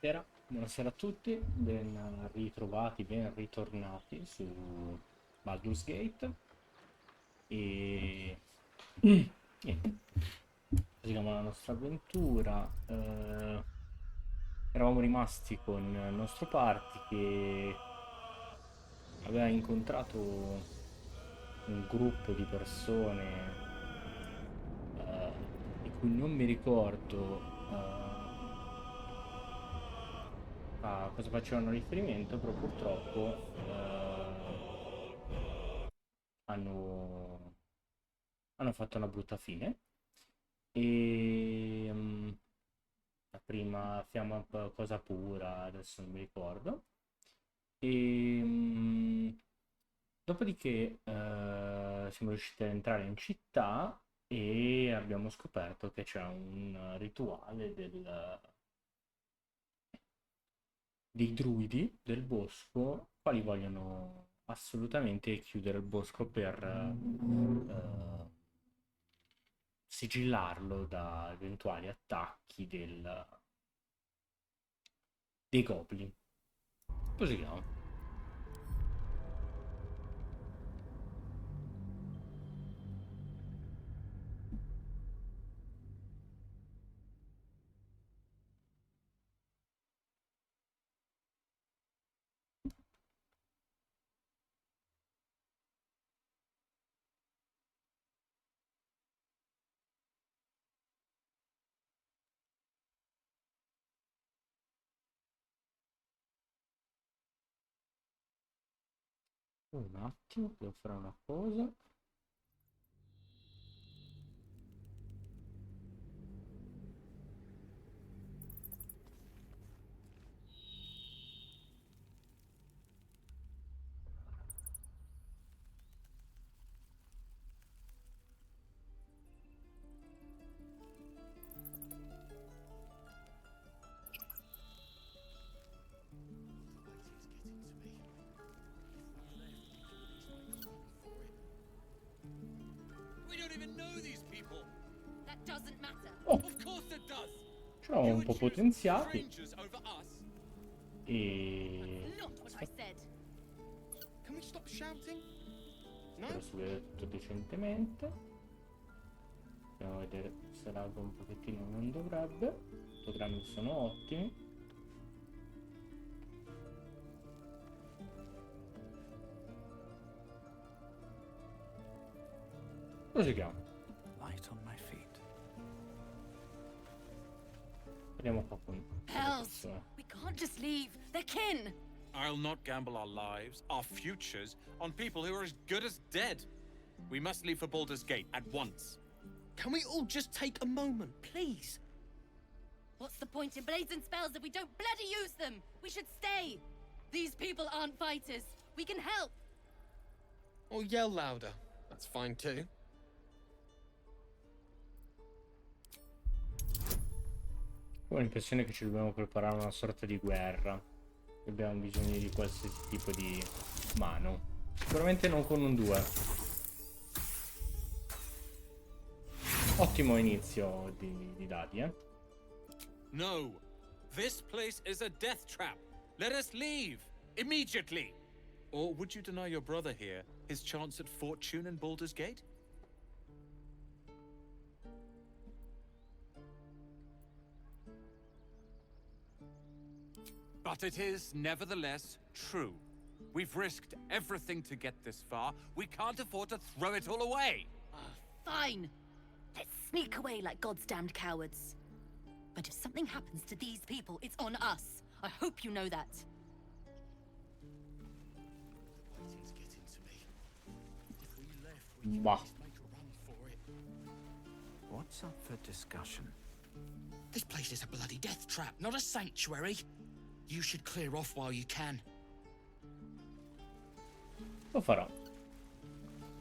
Buonasera a tutti, ben ritrovati, ben ritornati su Baldur's Gate e niente, proseguiamo la nostra avventura. Eravamo rimasti con il nostro party che aveva incontrato un gruppo di persone di cui non mi ricordo a cosa facevano riferimento, però purtroppo hanno, hanno fatto una brutta fine. E la prima fiamma cosa pura, adesso non mi ricordo. E dopodiché siamo riusciti ad entrare in città e abbiamo scoperto che c'è un rituale dei druidi del bosco, quali vogliono assolutamente chiudere il bosco per sigillarlo da eventuali attacchi dei goblin. Proseguiamo. Un attimo, devo fare una cosa. We don't even know these people. That doesn't matter. Oh, Of course it does. ce l'ho un po' potenziati Strangers over us. e Not what I said. Can we stop shouting? No? spero si vede tutto decentemente. Andiamo a vedere se l'alba un pochettino non dovrebbe. I programmi sono ottimi. Proseguiamo. Light on my feet. Vediamo qua con le Hells! persone. We can't just leave. They're kin. I'll not gamble our lives, our futures, on people who are as good as dead. We must leave for Baldur's Gate at once. Can we all just take a moment, please? What's the point in blazing spells if we don't bloody use them? We should stay. These people aren't fighters. We can help. Or yell louder. That's fine too. Ho l'impressione che ci dobbiamo preparare a una sorta di guerra. Abbiamo bisogno di qualsiasi tipo di mano. Sicuramente non con un 2. Ottimo inizio di dadi, eh? No, this place is a death trap. Let us leave immediately. Or would you deny your brother here his chance at fortune in Baldur's Gate? But it is nevertheless true. We've risked everything to get this far. We can't afford to throw it all away. Fine. Let's sneak away like God's damned cowards. But if something happens to these people, it's on us. I hope you know that. It's getting to me. If we left, we Bah. could just make a run for it. What's up for discussion? This place is a bloody death trap, not a sanctuary. You should clear off while you can. Lo farò.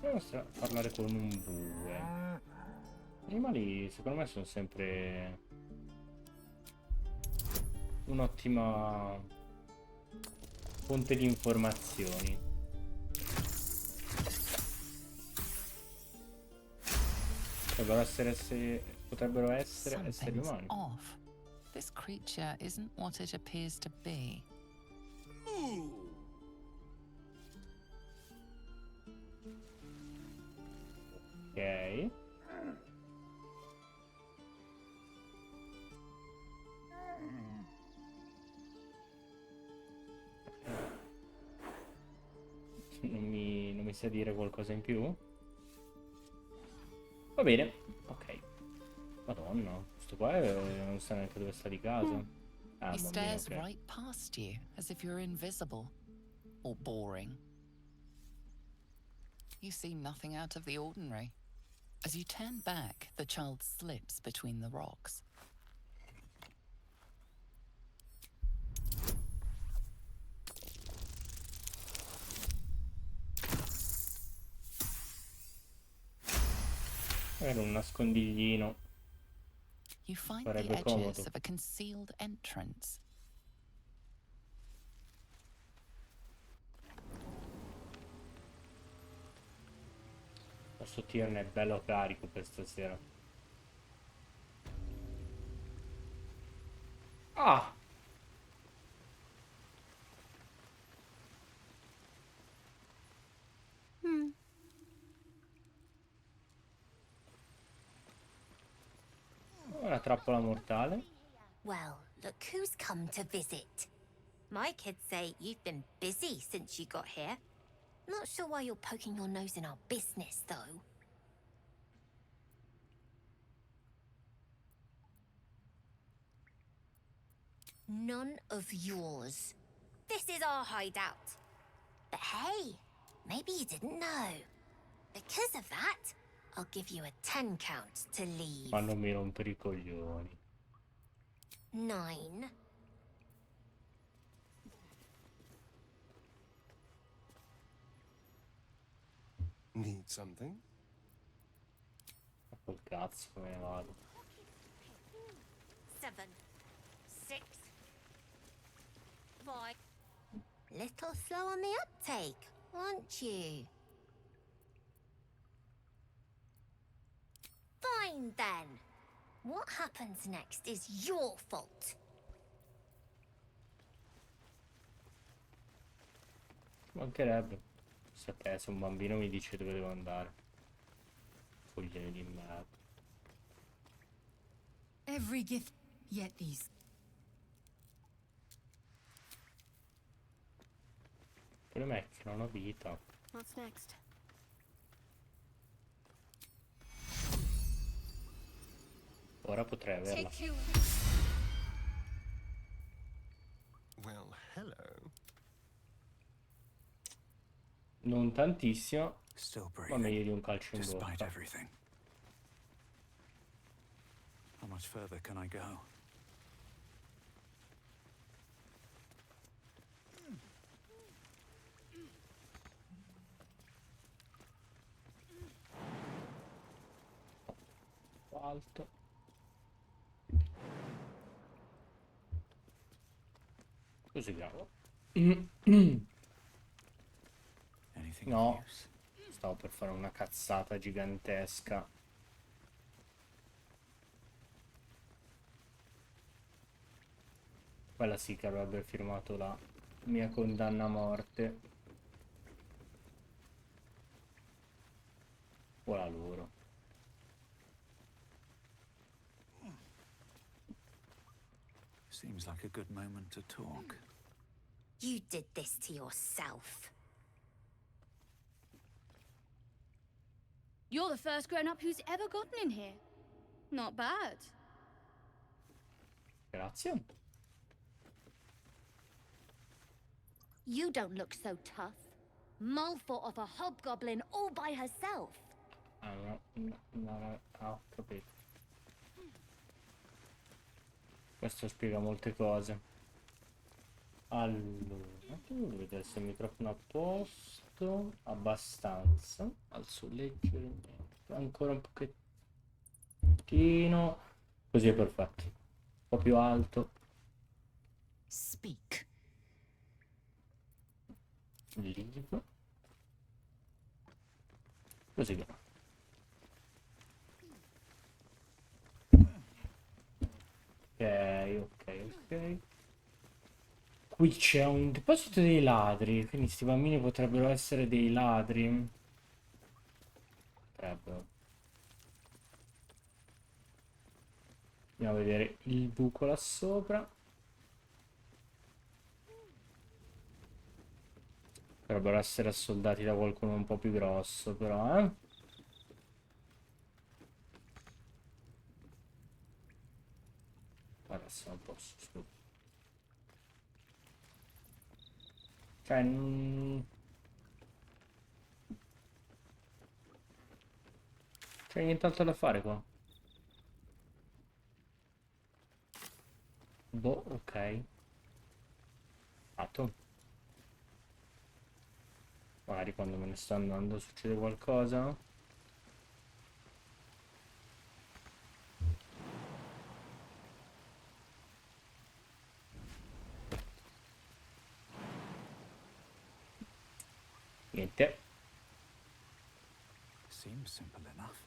Proviamo a parlare con un bue. Gli animali secondo me sono sempre un'ottima fonte di informazioni. Potrebbero essere esseri Something's umani. off. This creature isn't what it appears to be. Ok. Non mi sa dire qualcosa in più? Va bene, ok. Madonna, questo qua non sa neanche dove sta di casa. Ah, He bambino, stares ok. right past you, as if you're invisible. Or boring. You see nothing out of the ordinary. As you turn back, the child slips between the rocks. Era un nascondiglino. You find Sarebbe the edges comodo. of a concealed entrance. Questo tirne è bello carico per stasera. Ah! Una trappola mortale. Well, look who's come to visit. My kids say you've been busy since you got here. Not sure why you're poking your nose in our business, though. None of yours. This is our hideout. But hey, maybe you didn't know. Because of that, I'll give you a 10 count to leave. Ma non mi rompere i coglioni. 9. Need something? Ma col cazzo come ne vado. 7. 6. 5. Little slow on the uptake, aren't you? Fine then. What happens next is your fault. Mancherebbe. Se un bambino mi dice dove devo andare. Coglione di merda. Every gift, yet these. Il problema è che non ho vita. What's next? Ora potrei averla. Well, hello. Non tantissimo, Still ma meglio breathing, di un calcio in despite bocca. everything. How much further can I go? Alto. Così bravo. Anything No. of use? Stavo per fare una cazzata gigantesca. Quella sì che avrebbe firmato la mia condanna a morte. Ora loro. Seems like a good moment to talk. You did this to yourself. You're the first grown-up who's ever gotten in here. Not bad. Grazie. You don't look so tough. Mull fought off a hobgoblin all by herself. Ho capito. Questo spiega molte cose. Allora, devo vedere se il microfono a posto. Abbastanza. Alzo leggermente. Ancora un pochettino. Così è perfetto. Un po' più alto. Speak. Leave. Così via. Ok. ok. Qui c'è un deposito dei ladri, quindi sti bambini potrebbero essere dei ladri. Potrebbero. Andiamo a vedere il buco là sopra. Potrebbero essere assoldati da qualcuno un po' più grosso, però, Adesso non posso, scusa. Cioè, c'è nient'altro da fare qua. Boh, ok. Fatto. Magari quando me ne sto andando succede qualcosa. Niente. Seems simple enough.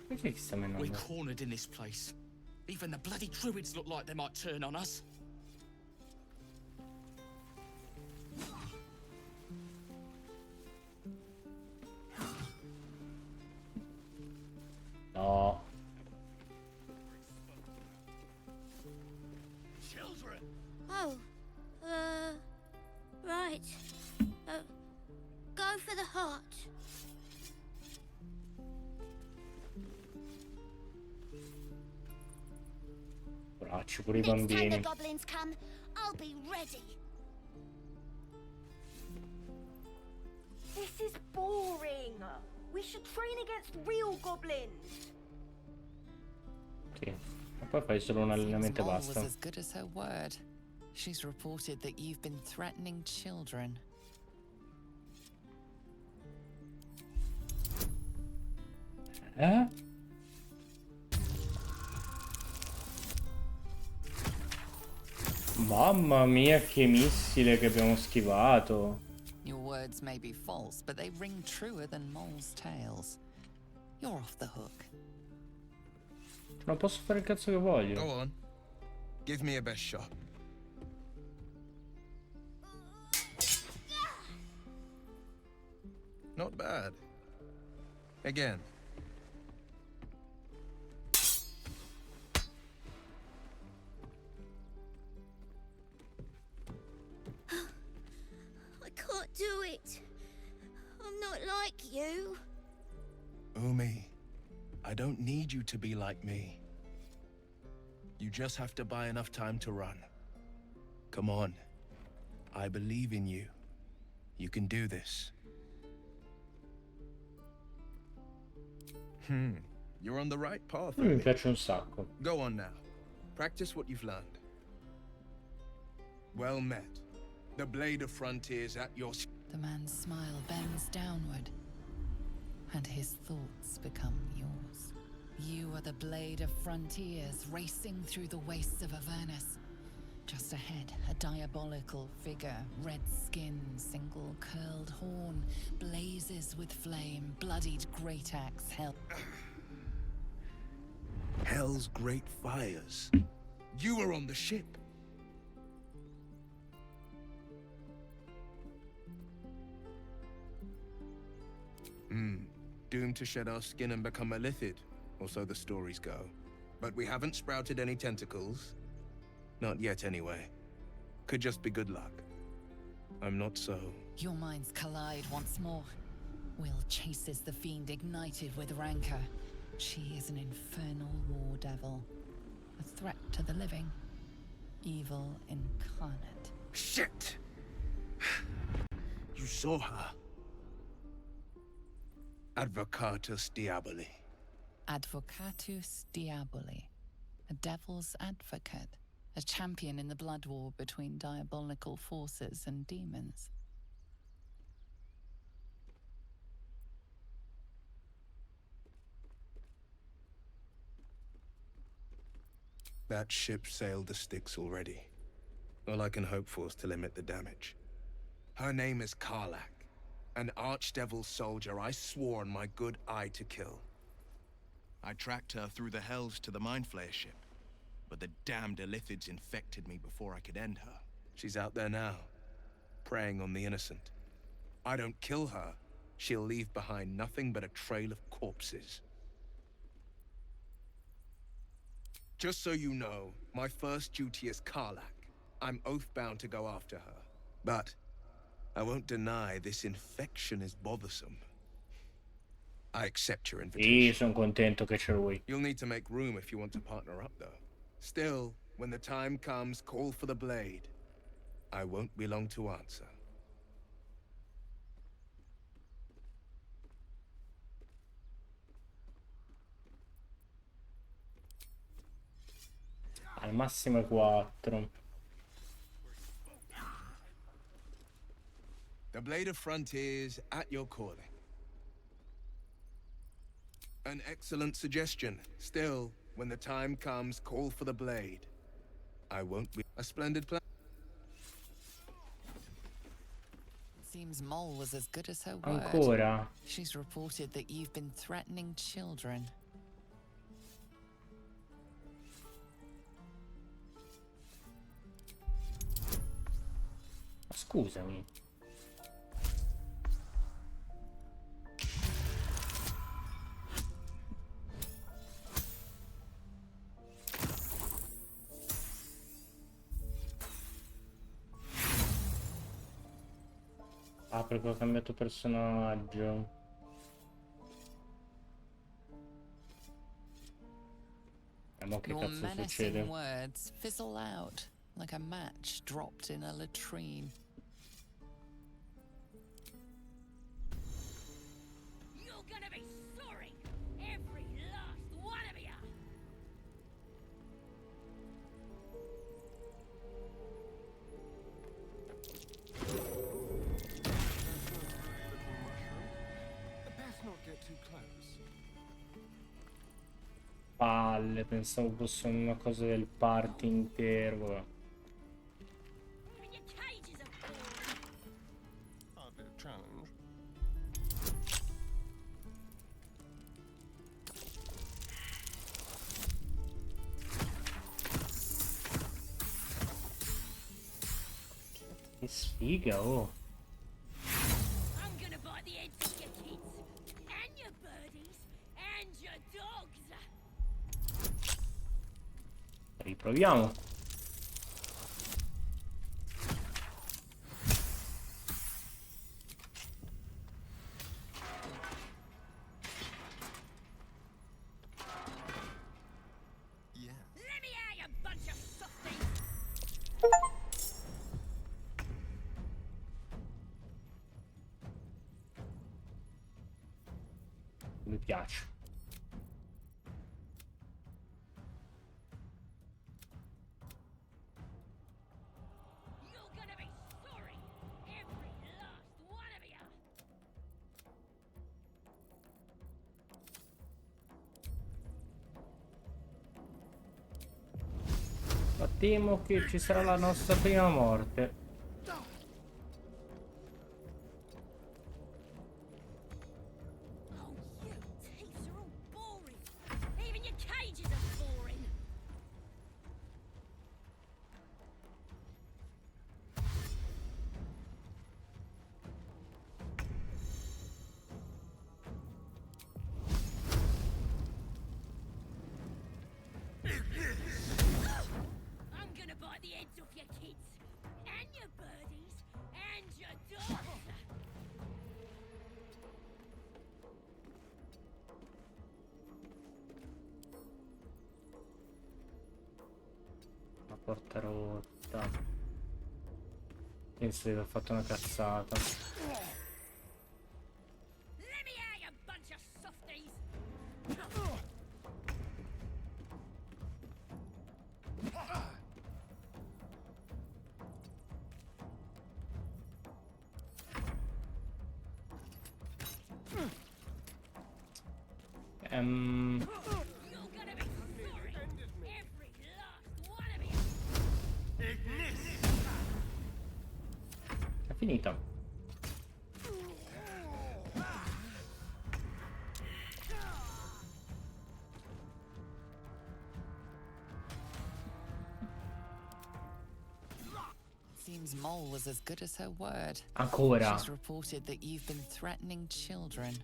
Perché chi sta menando? We're cornered in this place. Even the bloody druids look like they might turn on us. No. Children! Oh, right. Go for the heart. Braccio pure i Next time the bambini. goblins come, I'll be ready. This is boring. We should train against real goblins. Sì. E poi fai solo un allenamento e Mole was basta. as good as her word. She's reported that you've been threatening children. Eh? Mamma mia, che missile che abbiamo schivato. Your words may be false, but they ring truer than moles' tales. You're off the hook. Non posso fare il cazzo che voglio. Go on. Give me a best shot. Not bad. Again. I can't do it. I'm not like you. Umi, I don't need you to be like me. You just have to buy enough time to run. Come on. I believe in you. You can do this. You're on the right path. Mi Umi. piace un sacco. Go on now. Practice what you've learned. Well met. The blade of frontiers at your... The man's smile bends downward, and his thoughts become yours. You are the blade of frontiers racing through the wastes of Avernus. Just ahead, a diabolical figure, red skin, single curled horn, blazes with flame, bloodied great axe held. Hell's great fires. You were on the ship. Doomed to shed our skin and become a lithid, or so the stories go. But we haven't sprouted any tentacles. Not yet, anyway. Could just be good luck. I'm not so... Your minds collide once more. Will chases the fiend ignited with rancor. She is an infernal war devil. A threat to the living. Evil incarnate. Shit! You saw her. Advocatus Diaboli. Advocatus Diaboli. A devil's advocate. A champion in the blood war between diabolical forces and demons. That ship sailed the Styx already. All I can hope for is to limit the damage. Her name is Karlach, an archdevil soldier I swore on my good eye to kill. I tracked her through the hells to the Mindflayer ship, but the damned Illithids infected me before I could end her. She's out there now, preying on the innocent. I don't kill her, she'll leave behind nothing but a trail of corpses. Just so you know, my first duty is Karlach. I'm oath-bound to go after her. But I won't deny this infection is bothersome. I accept your invitation. Sono contento che c'è lui. You'll need to make room if you want to partner up, though. Still, when the time comes, call for the blade. I won't be long to answer. Al massimo 4. The Blade of Frontiers at your calling. An excellent suggestion. Still, when the time comes, call for the blade. I won't be... A splendid plan. Seems Mole was as good as her word. Ancora? She's reported that you've been threatening children. Scusami. Ah, perché ho cambiato personaggio. Ma che Your cazzo menacing succede? words fizzle out like a match dropped in a latrine. You're gonna be sorry, every last one of you. Best not get too close. Palle, pensavo fosse una cosa del party intero. Vabbè. Even your cages are full. A bit of challenge. Che sfiga, oh. I'm gonna bite the heads off your kids, and your birdies, and your dogs. Riproviamo. Let me out, you bunch of softies. Mi piace. You're gonna be sorry, every last one of you. Ma temo che ci sarà la nostra prima morte. Oh, you thieves are all boring. Even your cages are boring. I'm gonna bite the heads off your kids, and your birdies, and your dogs. La porta rotta. Penso di aver fatto una cazzata. Let me out, you bunch of softies. Ehm... You're gonna be sorry, every last one of you. Finita. Seems Mole was as good as her word. Ancora. She's reported that you've been threatening children.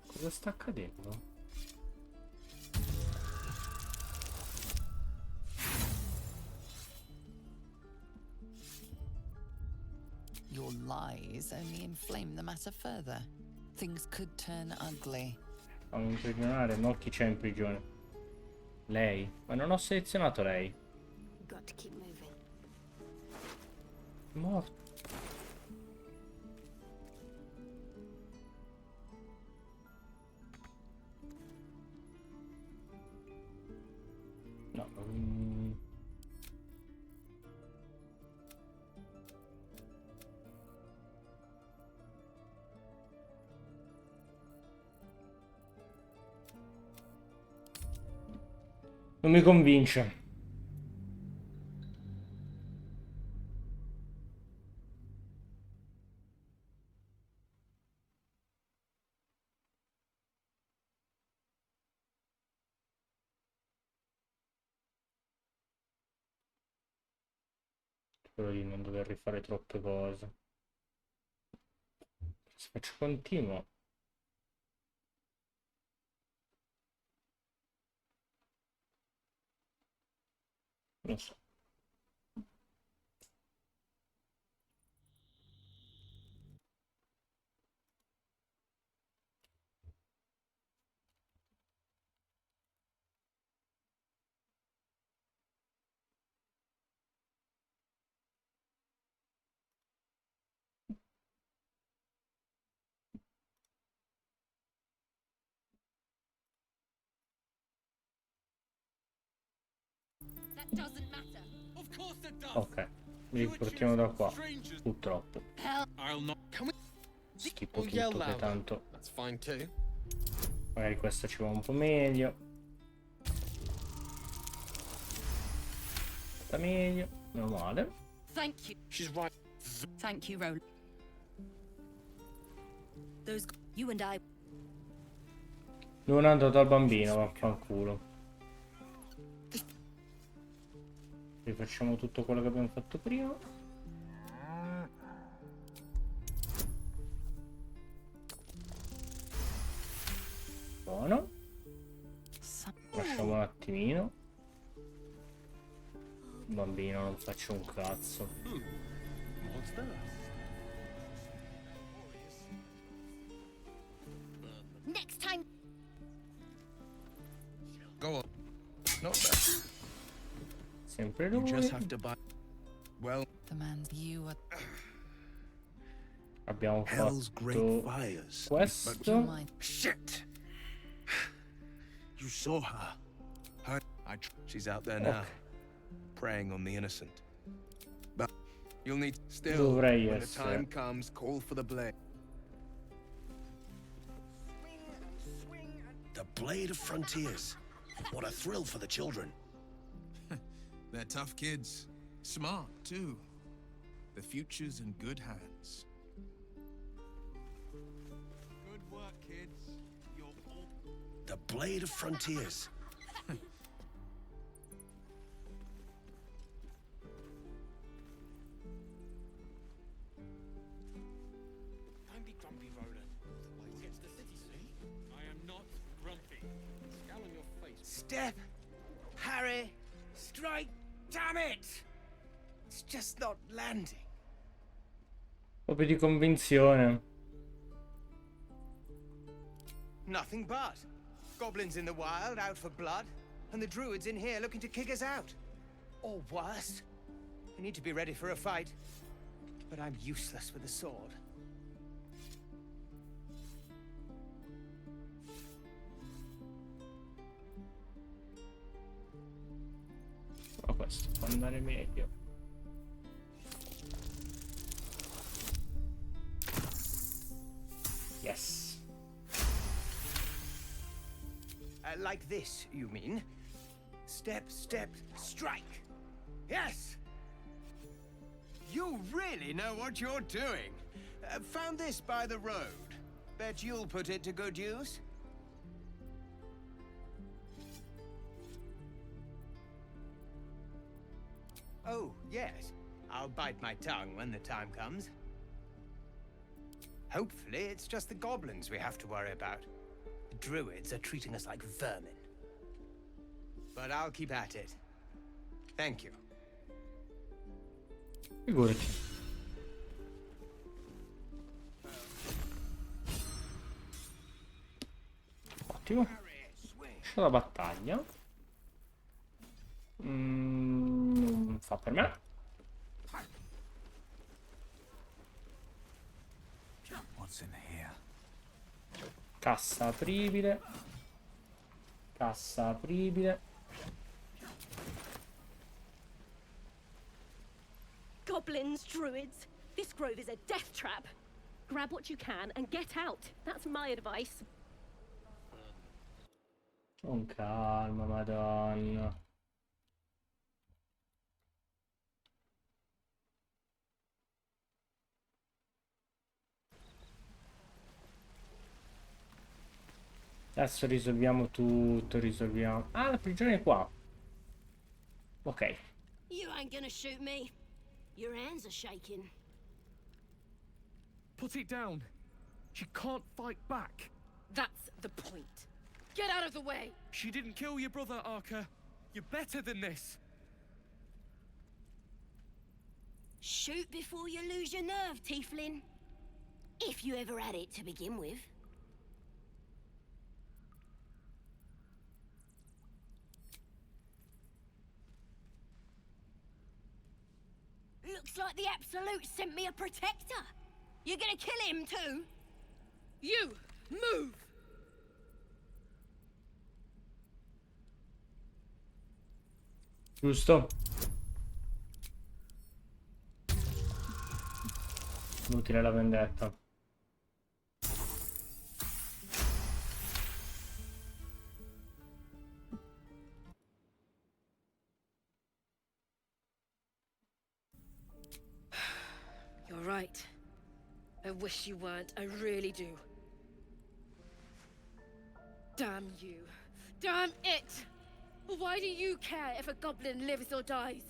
Cosa sta accadendo? Your lies only inflame the matter further. Things could turn ugly. Fammi imprigionare, no, chi c'è in prigione? Lei. Ma non ho selezionato lei. Got to keep moving. Morto. No. Non mi convince. Spero di non dover rifare troppe cose. Se faccio continuo. Non so. That doesn't matter. Of course it does. Ok. Mi riportiamo da qua. Purtroppo. I'll not. Can we? Schippo tutto che tanto. That's fine too. Magari questa ci va un po' meglio. Sta meglio. Meno male. Thank you. She's right. Thank you, Rolan. Those you and I. Non è andato al bambino, vaffanculo. Rifacciamo tutto quello che abbiamo fatto prima. Buono. Lasciamo un attimino. Bambino, non faccio un cazzo. Next time. Go on. Not bad. Sempre You lui. just have to buy. Well, The man's you are. Abbiamo Hell's great fatto fires. questo. Mind. Shit! You saw her. She's out there now, Ok. preying on the innocent. But you'll need still. Dovrei When the essere. time comes, call for the blade. The Blade of Frontiers. What a thrill for the children. They're tough kids. Smart, too. The future's in good hands. Good work, kids. You're all. The Blade of Frontiers. Don't be grumpy, Rolan. We'll get to the city soon. I am not grumpy. Scowl on your face. Step, Harry, strike, damn it! It's just not landing. Un po' più di convinzione. Nothing but. Goblins in the wild, out for blood, and the druids in here looking to kick us out. Or worse. We need to be ready for a fight. But I'm useless with a sword. Però questo può andare meglio. Yes. Like this, you mean? Step, step, strike. Yes! You really know what you're doing. Found this by the road. Bet you'll put it to good use. Oh, yes. I'll bite my tongue when the time comes. Hopefully, it's just the goblins we have to worry about. The druids are treating us like vermin. But I'll keep at it. Thank you. Figurati. Ottimo. C'è la battaglia. Non fa per me. What's in here? Cassa apribile. Cassa apribile. Goblins, druids. This grove is a death trap. Grab what you can and get out. That's my advice. Con calma, madonna. Adesso risolviamo tutto, risolviamo. Ah, la prigione è qua. Ok. You ain't gonna shoot me. Your hands are shaking. Put it down. She can't fight back. That's the point. Get out of the way. She didn't kill your brother, Arka. You're better than this. Shoot before you lose your nerve, Tiefling. If you ever had it to begin with. Looks like the Absolute sent me a protector. You're gonna kill him too? You, move! Giusto. Inutile la vendetta. You're right. I wish you weren't. I really do. Damn you. Damn it! Why do you care if a goblin lives or dies?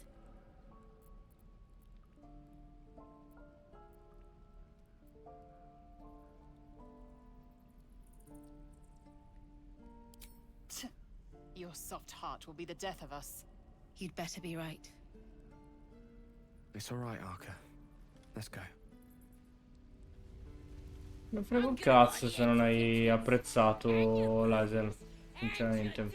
Your soft heart will be the death of us. You'd better be right. It's all right, Arka. Let's go. Non frega un cazzo se non hai apprezzato Lae'zel, sinceramente.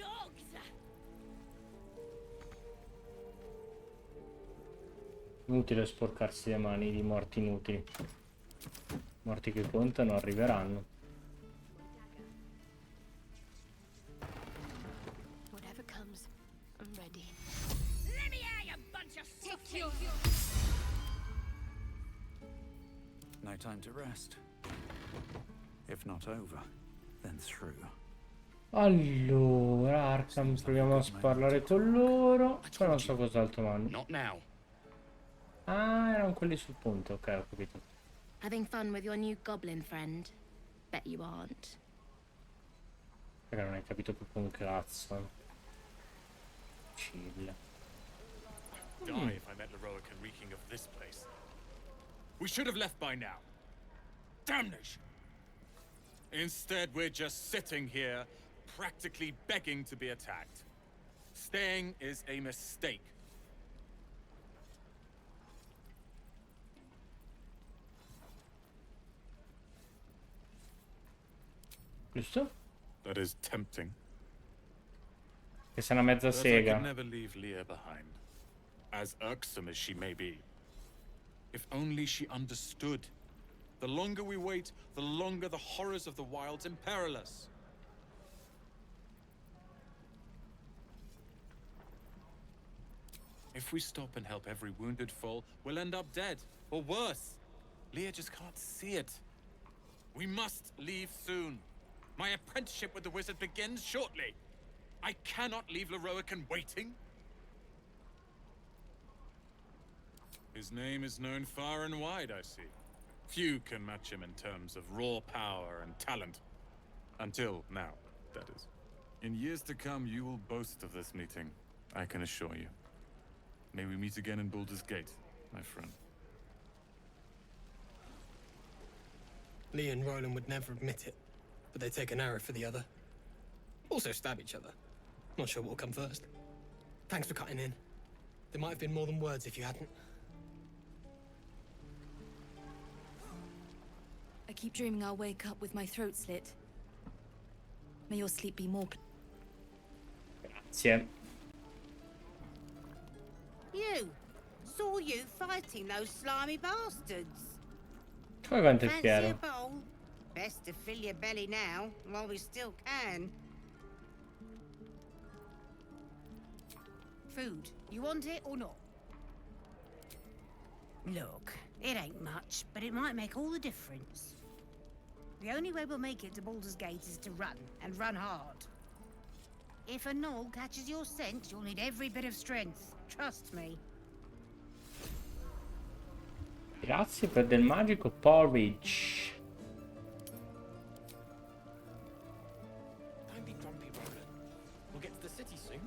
Inutile sporcarsi le mani di morti inutili. Morti che contano arriveranno. Whatever comes, I'm ready. Let me out, you bunch of secure. No time to rest. If not over, then through. Allora, Arkham, proviamo a parlare con loro. Poi non so cos'altro mando. Not now. Ah, erano quelli sul ponte, ok, ho capito. Having fun with your new goblin friend? Bet you aren't. Perché non hai capito proprio un cazzo. Chill. Die if I met Leroic and reeking of this place. We should have left by now. Damnation! Instead, we're just sitting here, practically begging to be attacked. Staying is a mistake. Giusto? That is tempting. Che sei una mezza But I sega. could never leave Leah behind, as irksome as she may be. If only she understood. The longer we wait, the longer the horrors of the wilds imperil us. If we stop and help every wounded foal, we'll end up dead, or worse. Leah just can't see it. We must leave soon. My apprenticeship with the wizard begins shortly. I cannot leave Lae'zel waiting. His name is known far and wide, I see. Few can match him in terms of raw power and talent. Until now, that is. In years to come, you will boast of this meeting, I can assure you. May we meet again in Baldur's Gate, my friend. Lee and Rolan would never admit it, but they take an arrow for the other. Also stab each other. Not sure what'll come first. Thanks for cutting in. There might have been more than words if you hadn't. I keep dreaming I'll wake up with my throat slit. May your sleep be more... Grazie. You! Saw you fighting those slimy bastards. Come quanto è Fancy a chiaro. bowl? Best to fill your belly now, while we still can. Food. You want it or not? Look, it ain't much, but it might make all the difference. The only way we'll make it to Baldur's Gate is to run, and run hard. If a gnoll catches your scent, you'll need every bit of strength. Trust me. Grazie per del magico porridge. Don't be grumpy, Rolan. We'll get to the city soon.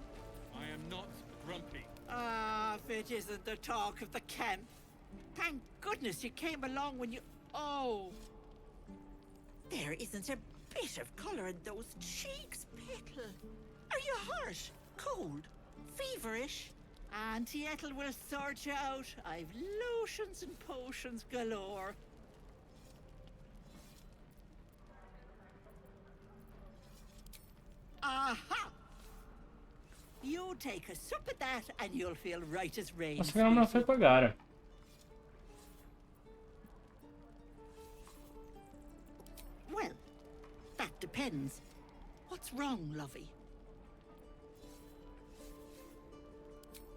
I am not grumpy. Ah, if it isn't the talk of the camp. Thank goodness you came along when you... Oh! There isn't a bit of colour in those cheeks, Petal. Are you hurt? Cold? Feverish? Auntie Ethel will sort you out. I've lotions and potions galore. Aha! You take a sup at that and you'll feel right as rain. Ma se non me lo fai pagare. Well, that depends. What's wrong, lovey?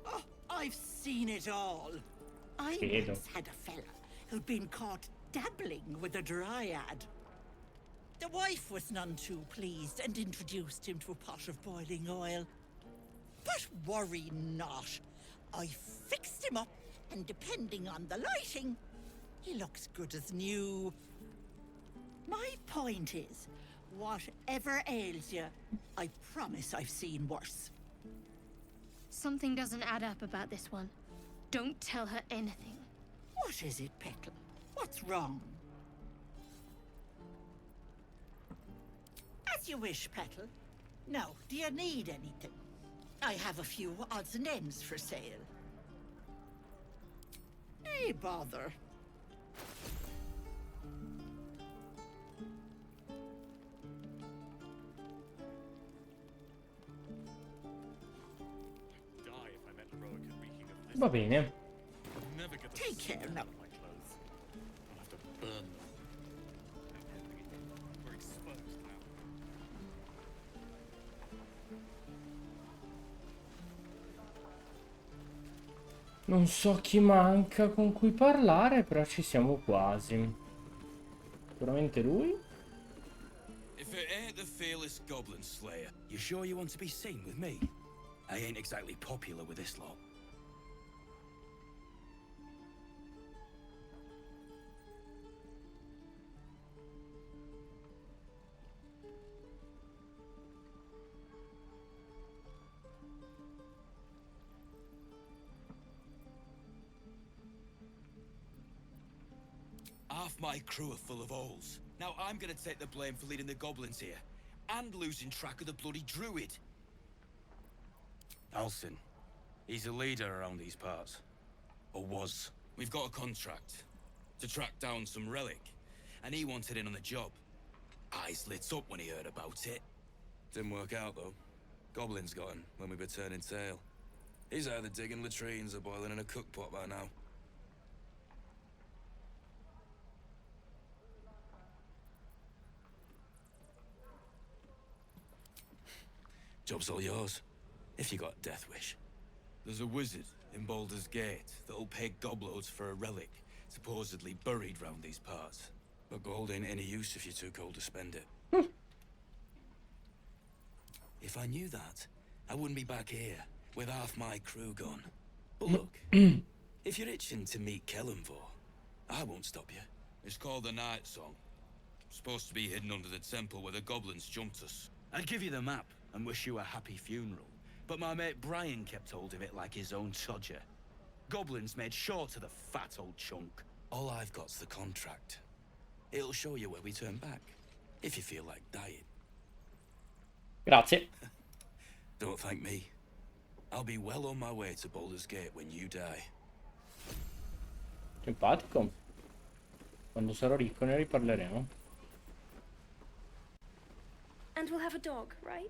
Oh, I've seen it all. I once had a fella who'd been caught dabbling with a dryad. The wife was none too pleased and introduced him to a pot of boiling oil. But worry not. I fixed him up, and depending on the lighting, he looks good as new. My point is, whatever ails you, I promise I've seen worse. Something doesn't add up about this one. Don't tell her anything. What is it, Petal? What's wrong? As you wish, Petal. Now, do you need anything? I have a few odds and ends for sale. Nay, bother. Va bene. Take care now. Non so chi manca con cui parlare, però ci siamo quasi. Sicuramente lui. If it ain't the fearless Goblin Slayer, you sure you want to be seen with me? I ain't exactly popular with this lot. Half my crew are full of holes. Now I'm gonna take the blame for leading the goblins here, and losing track of the bloody druid. Alcin. He's a leader around these parts. Or was. We've got a contract to track down some relic, and he wanted in on the job. Eyes lit up when he heard about it. Didn't work out, though. Goblins got him when we were turning tail. He's either digging latrines or boiling in a cookpot by now. Job's all yours, if you got a death wish. There's a wizard in Baldur's Gate that'll pay gobloads for a relic, supposedly buried round these parts. But gold ain't any use if you're too cold to spend it. If I knew that, I wouldn't be back here with half my crew gone. But look, if you're itching to meet Kellenvor, I won't stop you. It's called the Night Song. Supposed to be hidden under the temple where the goblins jumped us. I'd give you the map and wish you a happy funeral, but my mate Brian kept hold of it like his own Todger. Goblins made short of the fat old chunk. All I've got's the contract. It'll show you where we turn back, if you feel like dying. Grazie. Don't thank me. I'll be well on my way to Baldur's Gate when you die. Simpatico. Quando sarò ricco ne riparleremo. And we'll have a dog, right?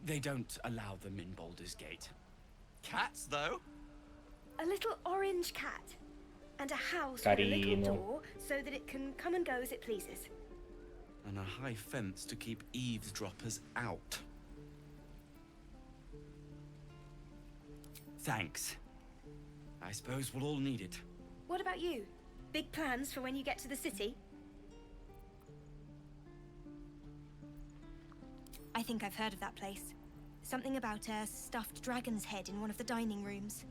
They don't allow them in Baldur's Gate. Cats, though? A little orange cat. And a house with a little door so that it can come and go as it pleases. And a high fence to keep eavesdroppers out. Thanks. I suppose we'll all need it. What about you? Big plans for when you get to the city? I think I've heard of that place. Something about a stuffed dragon's head in one of the dining rooms.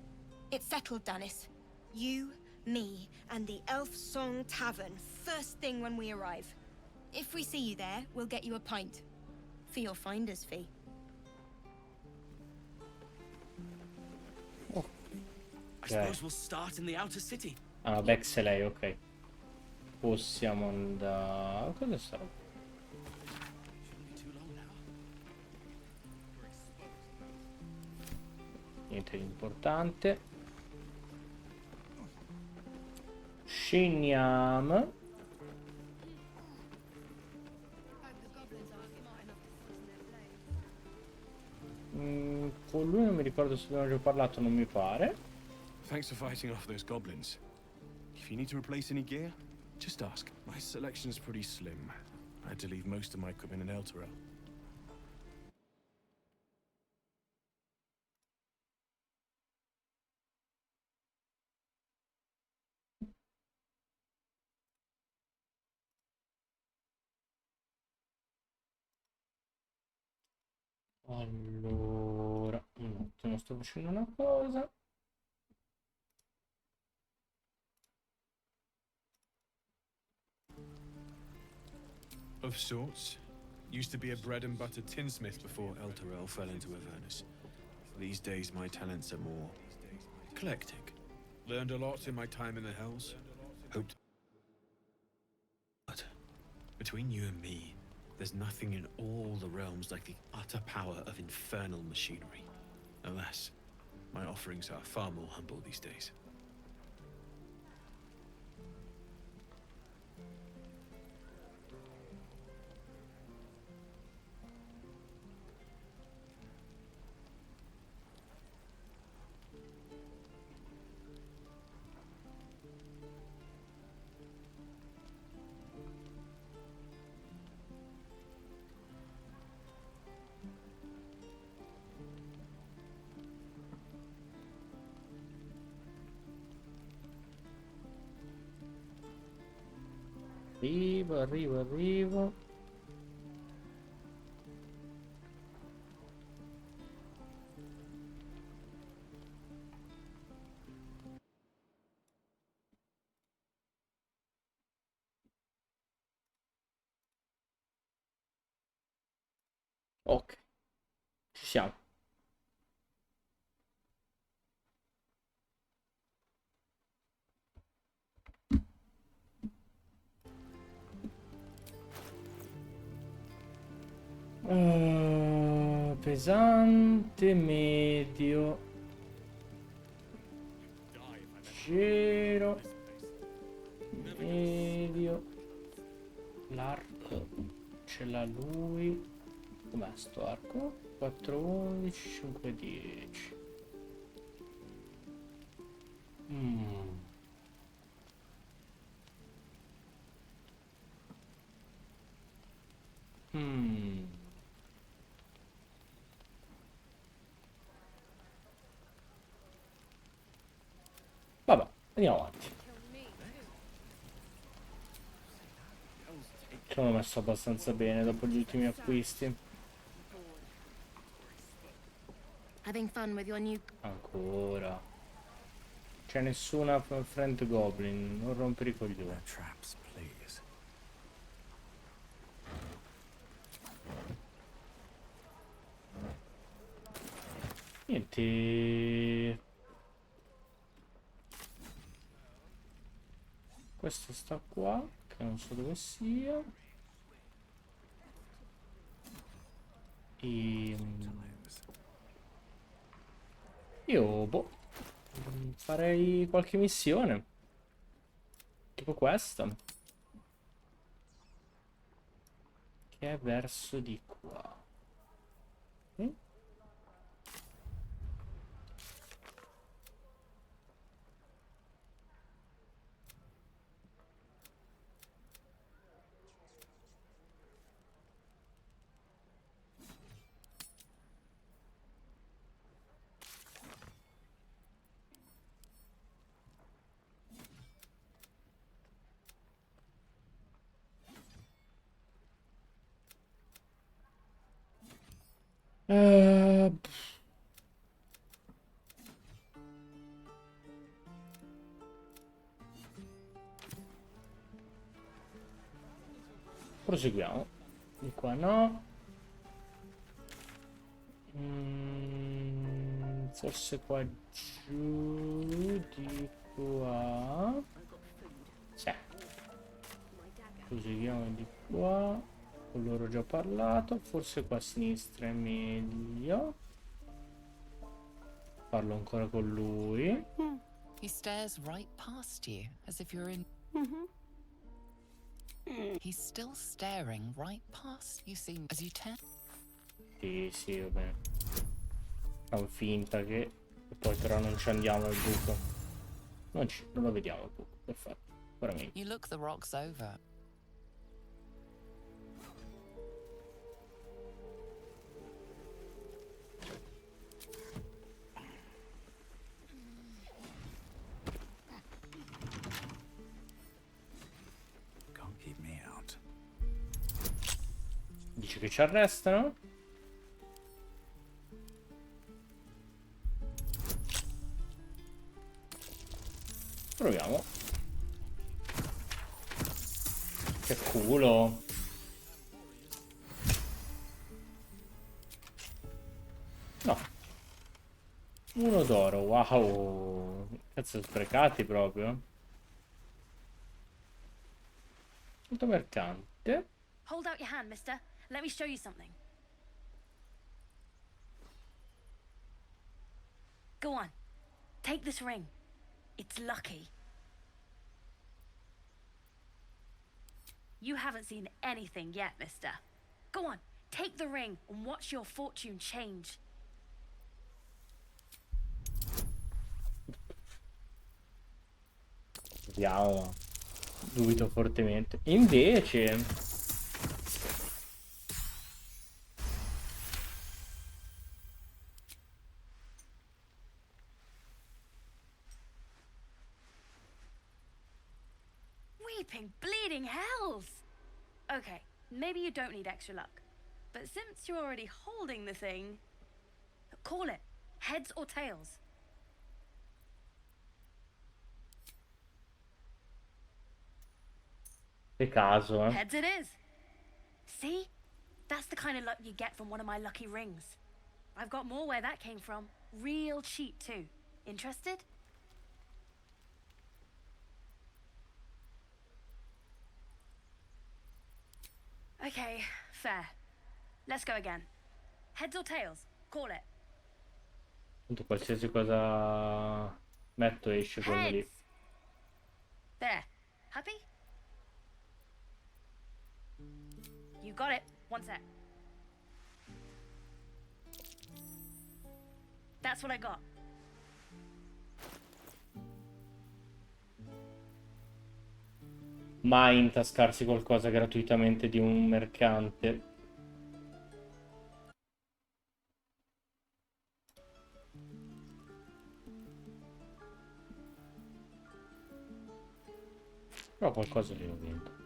It's settled, Danis. You, me, and the Elf Song Tavern, first thing when we arrive. If we see you there, we'll get you a pint. For your finder's fee. I suppose we'll start in the outer city. Ah, Bexley, ok. Possiamo andare... Cosa sarà? Niente di importante. Scendiamo. Con lui non mi ricordo se abbiamo già parlato, non mi pare. Thanks for fighting off those goblins. If you need to replace any gear, just ask. My selection's pretty slim. I had to leave most of my equipment in Elturel. Allora, un attimo, sto facendo una cosa. Of sorts. Used to be a bread and butter tinsmith before Elturel fell into Avernus. These days my talents are more eclectic. Learned a lot in my time in the Hells. Hoped. But between you and me, there's nothing in all the realms like the utter power of infernal machinery. Alas, my offerings are far more humble these days. Arrivo. Ok, ci siamo. Pesante, medio, leggero, medio. L'arco ce l'ha lui. Com'è sto arco? 4, 11, 5, 10. Vabbè, andiamo avanti. Sono messo abbastanza bene dopo gli ultimi acquisti. Having fun with your new... Ancora. C'è nessuna friend goblin, non rompere i coglioni. Traps, please. Niente. Questo sta qua, che non so dove sia. Io, boh, farei qualche missione. Tipo questa. Che è verso di qua. Proseguiamo. Di qua no. Forse qua giù. Di qua. Sì. Proseguiamo di qua. Con loro ho già parlato. Forse qua a sinistra è meglio. Parlo ancora con lui. He stares right past you, as if you're in... He's still staring right past you, see, as you turn. Sì, va bene. Fa finta che... E poi però non ci andiamo al buco. Non lo vediamo il buco, perfetto. Ora meglio. You look the rocks over. Dice che ci arrestano. Proviamo. Che culo. No. Uno d'oro, wow. Cazzo, sprecati proprio. Punto mercante. Hold out your hand, mister. Let me show you something. Go on. Take this ring. It's lucky. You haven't seen anything yet, mister. Go on. Take the ring and watch your fortune change. Vediamo. Dubito fortemente. Invece... Weeping, bleeding hells! Okay, maybe you don't need extra luck. But since you're already holding the thing... Call it. Heads or tails. Che caso, eh? Heads it is. See? That's the kind of luck you get from one of my lucky rings. I've got more where that came from. Real cheap, too. Interested? Okay, fair. Let's go again. Heads or tails? Call it. Appunto, qualsiasi cosa metto esce quello lì. There. Happy? You got it. One sec. That's what I got. Mai intascarsi qualcosa gratuitamente di un mercante. Però qualcosa lì ho vinto.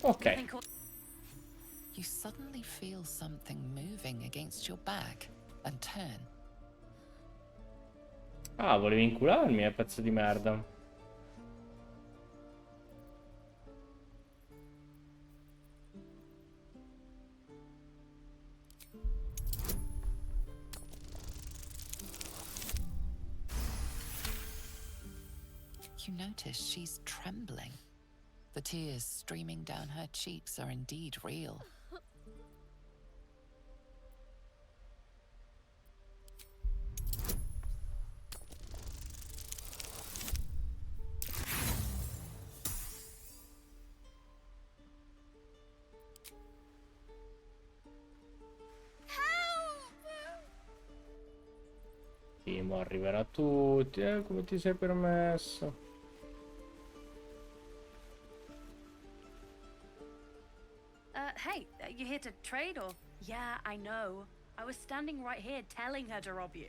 Ok. You suddenly feel something moving against your back and turn. Ah, volevi incularmi, pezzo di merda. You notice she's trembling. The tears streaming down her cheeks are indeed real. Primo arriverà a tutti, come ti sei permesso? Hey, you here to trade or? Yeah, I know. I was standing right here telling her to rob you.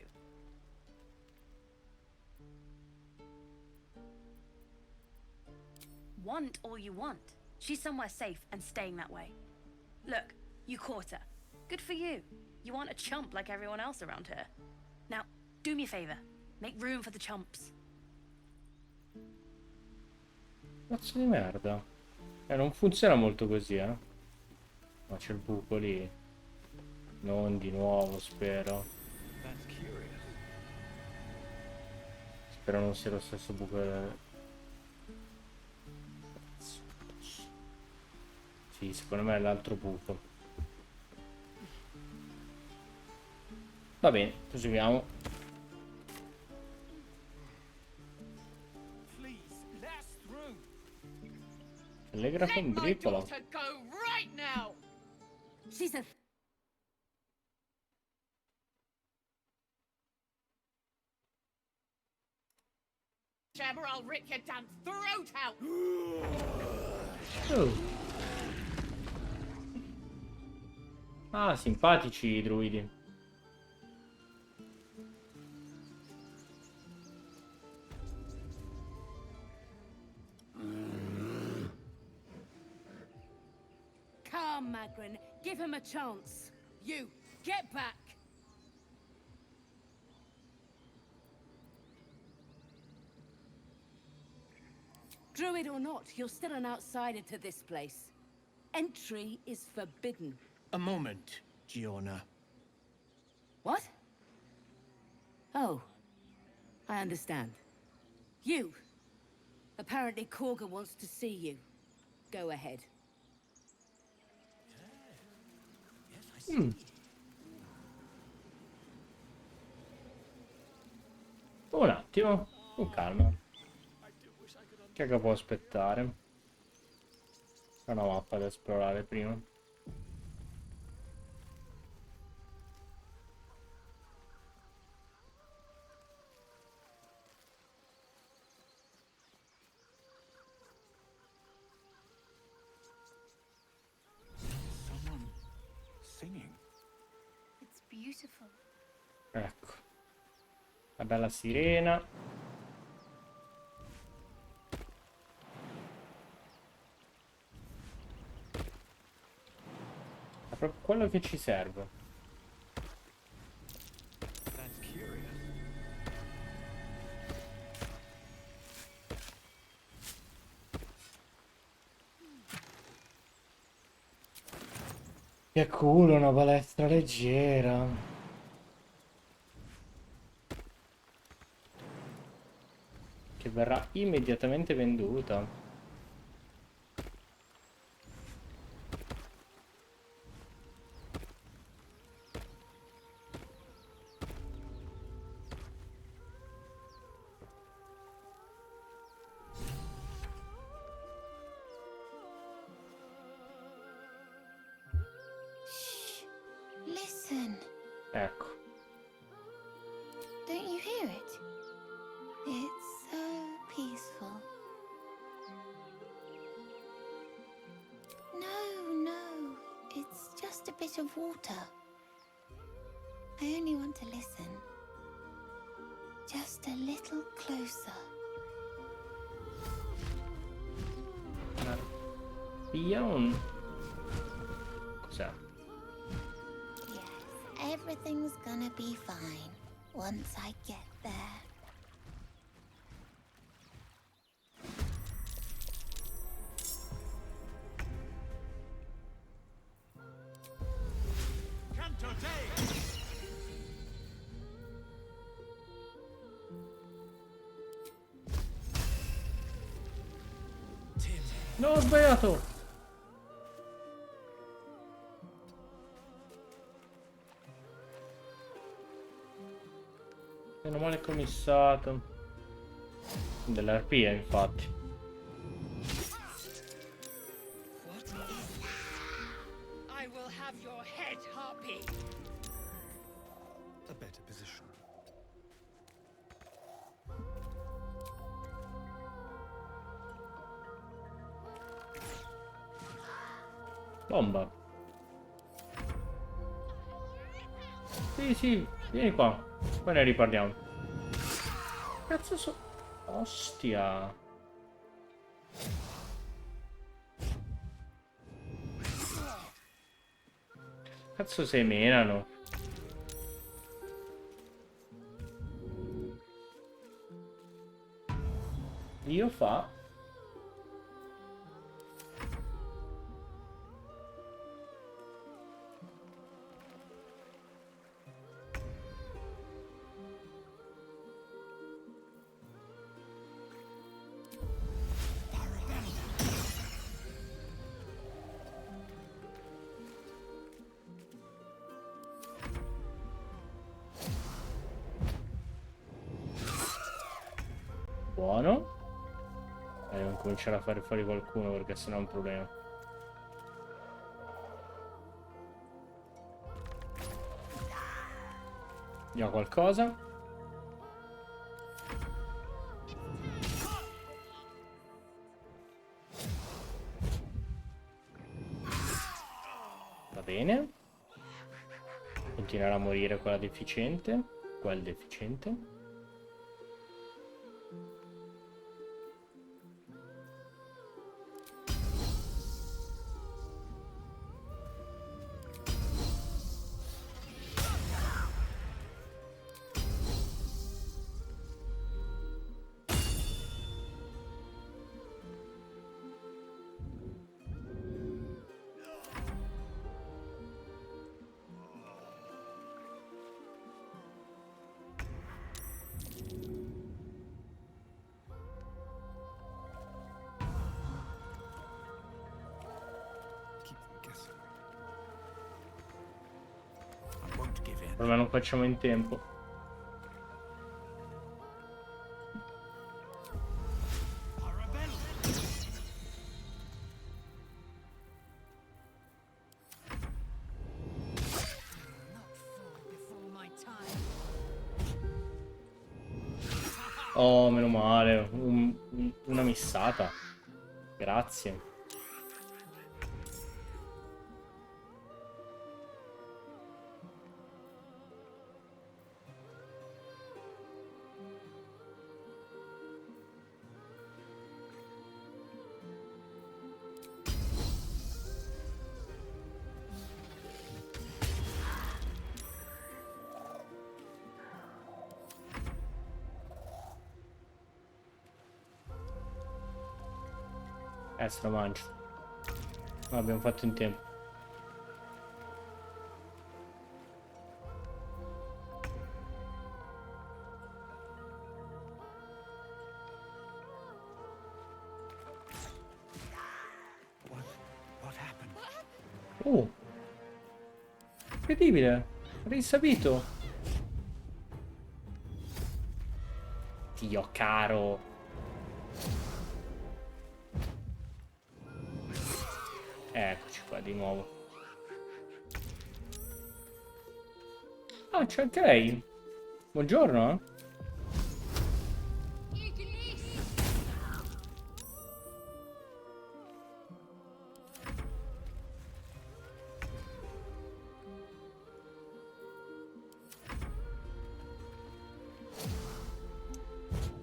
Want all you want. She's somewhere safe and staying that way. Look, you caught her. Good for you. You aren't a chump like everyone else around here. Now, do me a favor. Make room for the chumps. Cazzo di merda. Non funziona molto così, Ma c'è il buco lì. Non di nuovo, spero. Spero non sia lo stesso buco del... Sì, secondo me è l'altro buco. Va bene, proseguiamo. Telegrafo in bricolo. She's a... Or I'll rip your damn throat out! Oh. Ah, simpatici i druidi. Come, Magrin. Give him a chance. You, get back! Druid or not, you're still an outsider to this place. Entry is forbidden. A moment, Giona. What? Oh, I understand. You. Apparently Kagha wants to see you. Go ahead. Un attimo, con calma. Che può aspettare? C'è una mappa da esplorare prima. Someone singing. It's beautiful. Ecco. La bella sirena. È proprio quello che ci serve. That's curious. Che culo, una palestra leggera. Che verrà immediatamente venduta. Listen. Ecco. Don't you hear it? It's so peaceful. No, it's just a bit of water. I only want to listen. Just a little closer. Via un... Cos'è? Yes, everything's gonna be fine once I get there. No, ho sbagliato! Meno male commissato. Dell'Arpie, infatti. I will have your head, Harpie. A better position. Bomba. Sì, sì, vieni qua. Poi ne riparliamo. Cazzo so... Ostia. Cazzo semenano. Io fa... Buono. Devo cominciare a fare fuori qualcuno perché sennò è un problema. Andiamo qualcosa. Va bene. Continuerà a morire quella deficiente. Quel deficiente. Ma non facciamo in tempo. Oh, meno male. Una missata. Grazie. Se lo mangio. No, abbiamo fatto in tempo. Incredibile. Risabito. Dio caro. Eccoci qua di nuovo. Ah, c'è anche lei. Buongiorno.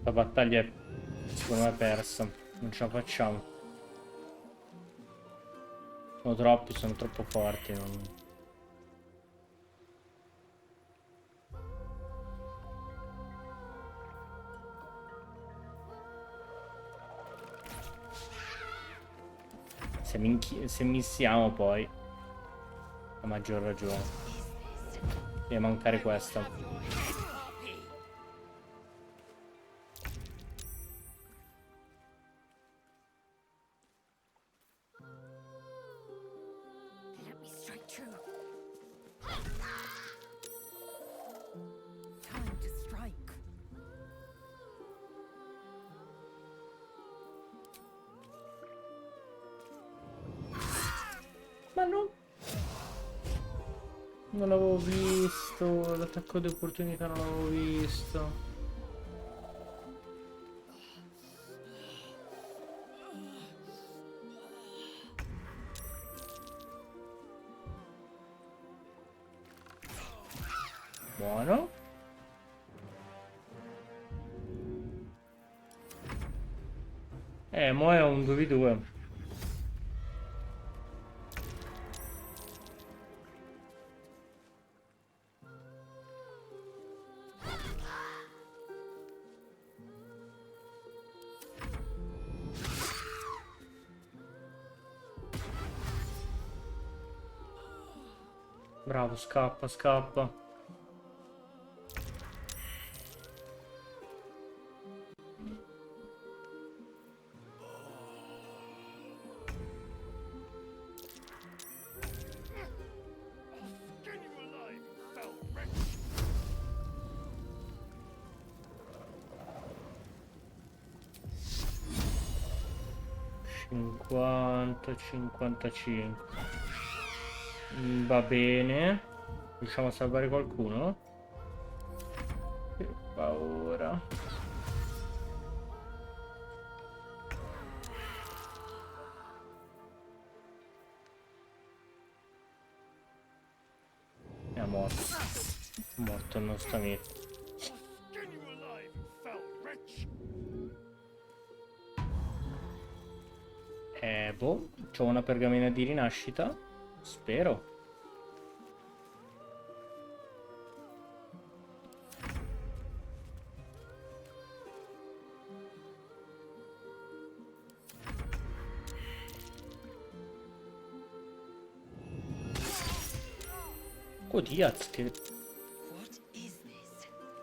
La battaglia è secondo me persa. Non ce la facciamo. Sono troppo forti. Se missiamo poi, a maggior ragione. Deve mancare questa. Ma no. Non l'avevo visto. L'attacco di opportunità non l'avevo visto. Buono. Mo è un 2v2. Bravo, scappa, scappa. Cinquanta, 55. Va bene. Riusciamo a salvare qualcuno? Che paura. È morto. È morto il nostro amico. Boh, c'ho una pergamena di rinascita. Spero. Codiaz che...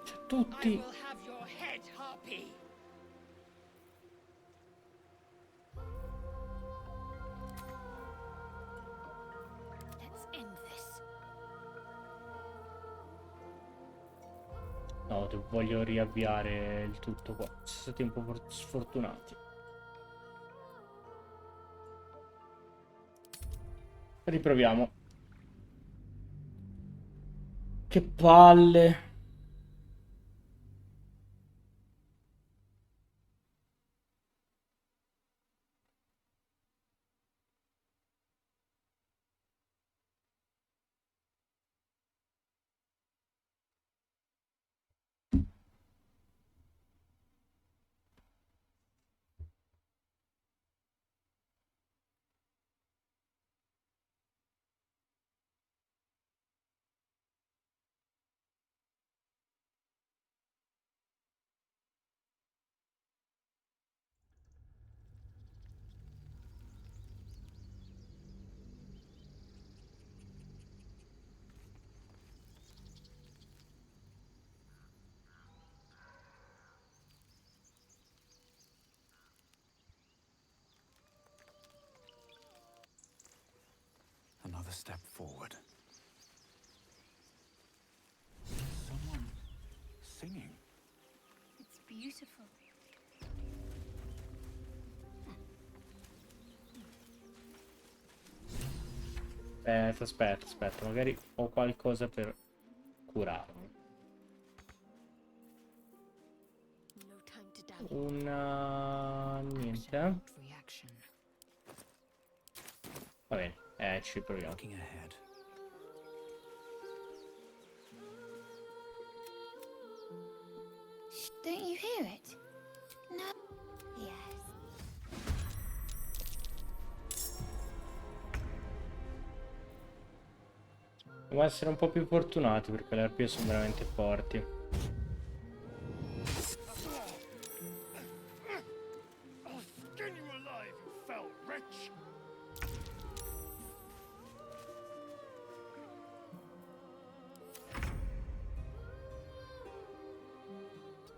Cioè, tutti... No, voglio riavviare il tutto qua. Siamo stati un po' sfortunati. Riproviamo. Che palle. Another step forward. Someone singing. It's beautiful. Aspetta, magari ho qualcosa per curarmi. Niente. Va bene, ci proviamo. Don't you hear it? No. Yes. Dobbiamo essere un po' più fortunati perché le arpie sono veramente forti.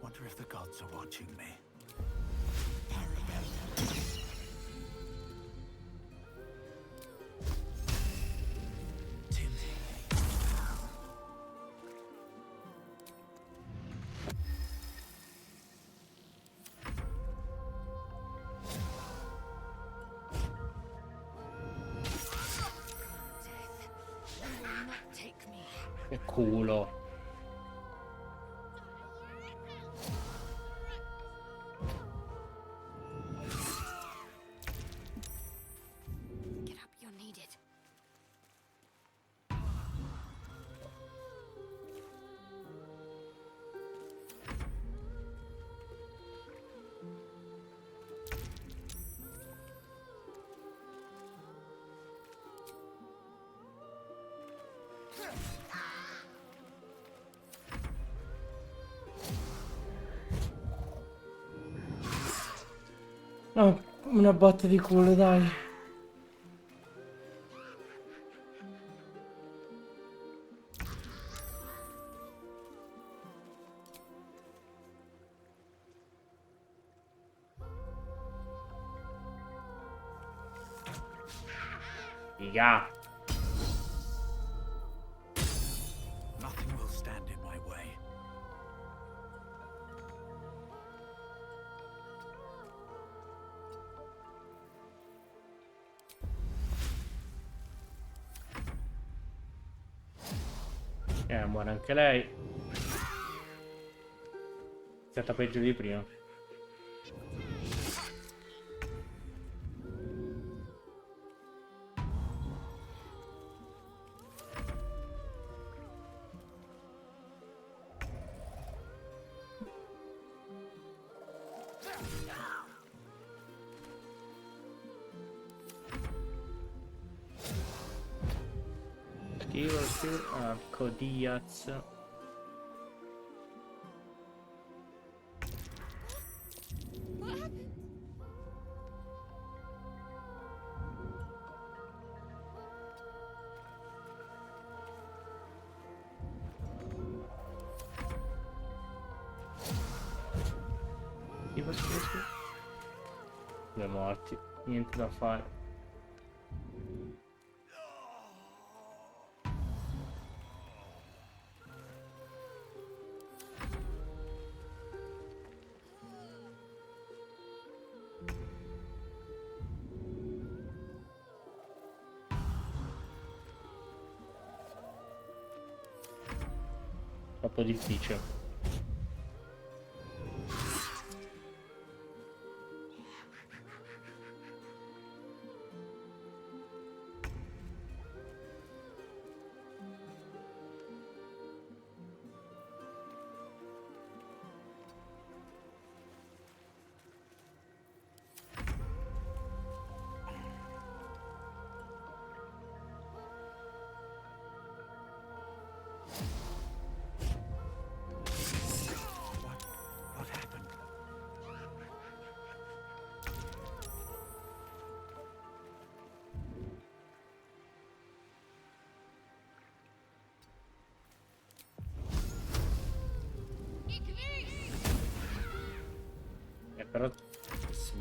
Wonder if the gods are watching me. Che culo. Get up, you're needed. No, una botta di culo, dai. Figa. Nothing will stand in my way. Muore anche lei. È stata peggio di prima. Arco Diaz. Due morti, niente da fare. Troppo difficile. Però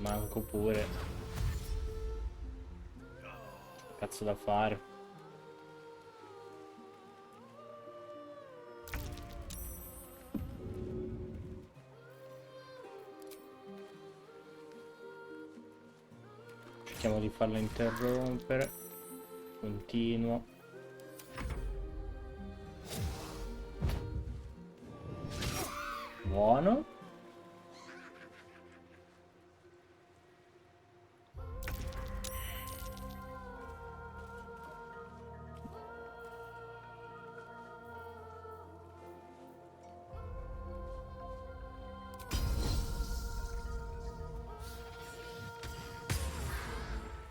manco pure. Cazzo da fare. Cerchiamo di farla interrompere. Continuo. Buono.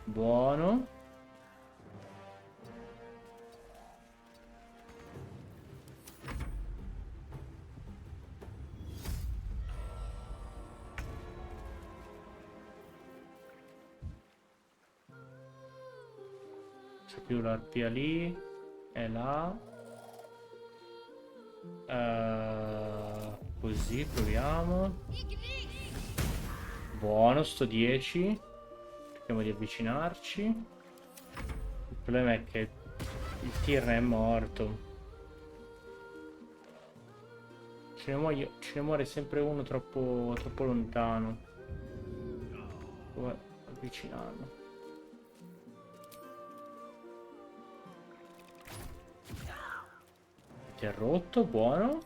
Buono. c'è più l'arpia lì. E là. Così proviamo. Buono, sto 10. Cerchiamo di avvicinarci. Il problema è che il tir è morto. Ce ne muore sempre uno troppo lontano. Devo avvicinarlo. Ti è rotto, buono.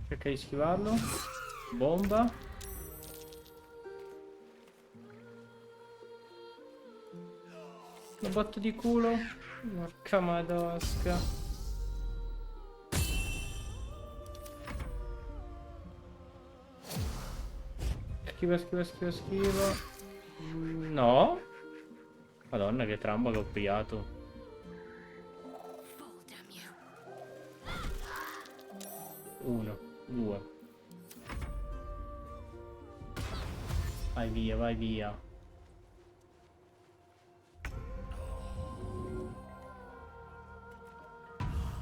Cerca di schivarlo. Bomba. Una botta di culo. Porca madosca. Schiva. No. Madonna, che tramba che ho pigliato. Uno, due. Vai via, vai via.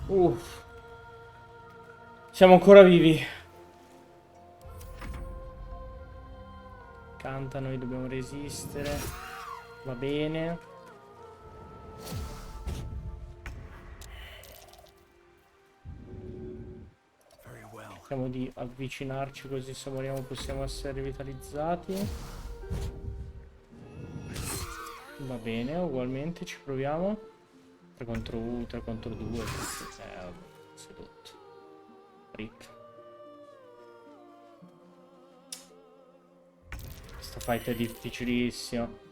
Uff. Siamo ancora vivi. Canta, noi dobbiamo resistere. Va bene. Cerchiamo di avvicinarci così se moriamo possiamo essere rivitalizzati. Va bene, ugualmente ci proviamo. 3 contro 1, 3 contro 2. Vabbè, sedotto. Rip. Questa fight è difficilissima.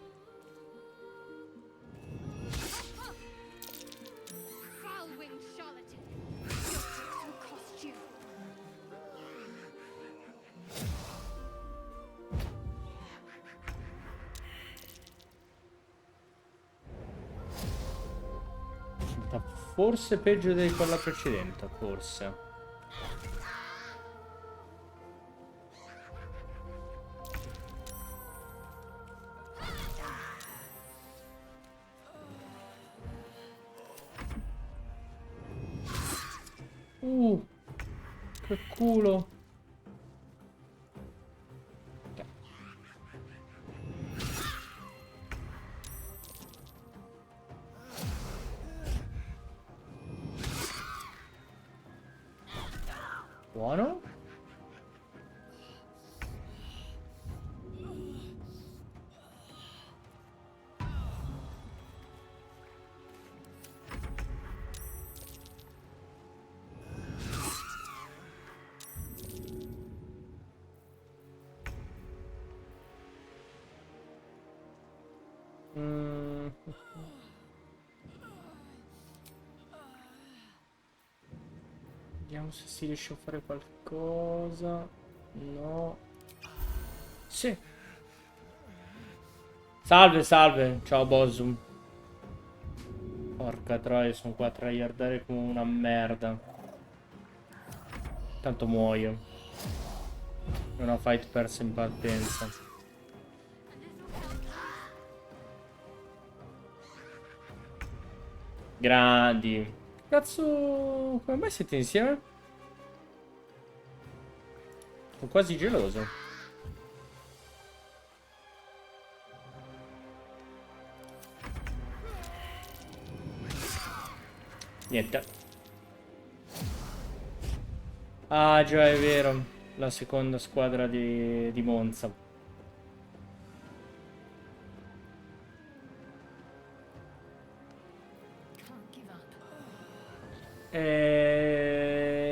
Forse peggio di quella precedente, forse. Che culo. Buono. Vediamo se si riesce a fare qualcosa. No. Sì. Salve, salve. Ciao, Bosum. Porca troia, sono qua a tryhardare come una merda. Tanto muoio. È una fight persa in partenza. Grandi. Cazzo, come mai siete insieme? Sono quasi geloso. Niente. Ah già, è vero. La seconda squadra di Monza.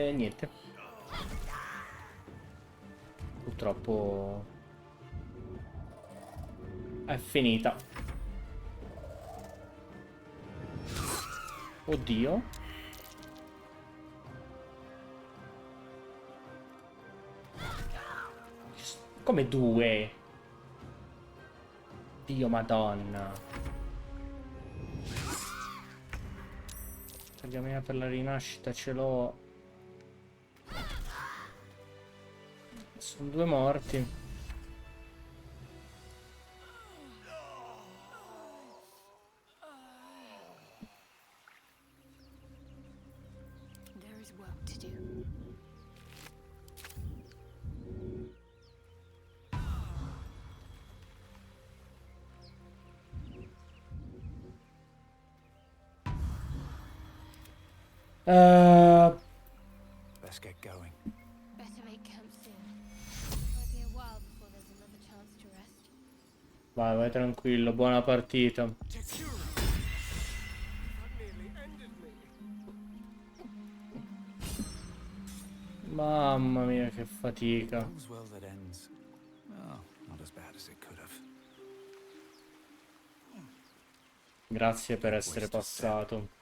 Niente. Purtroppo è finita. Oddio. Come due? Dio madonna. Tagliamina per la rinascita ce l'ho. Adesso Sono 2 morti. There is work to do. Let's get going. Better make camp soon. Might be a while before there's another chance to rest. Vai, vai tranquillo, buona partita. Mamma mia, che fatica. All's well that ends. Well, not as bad as it could have. Grazie per essere passato.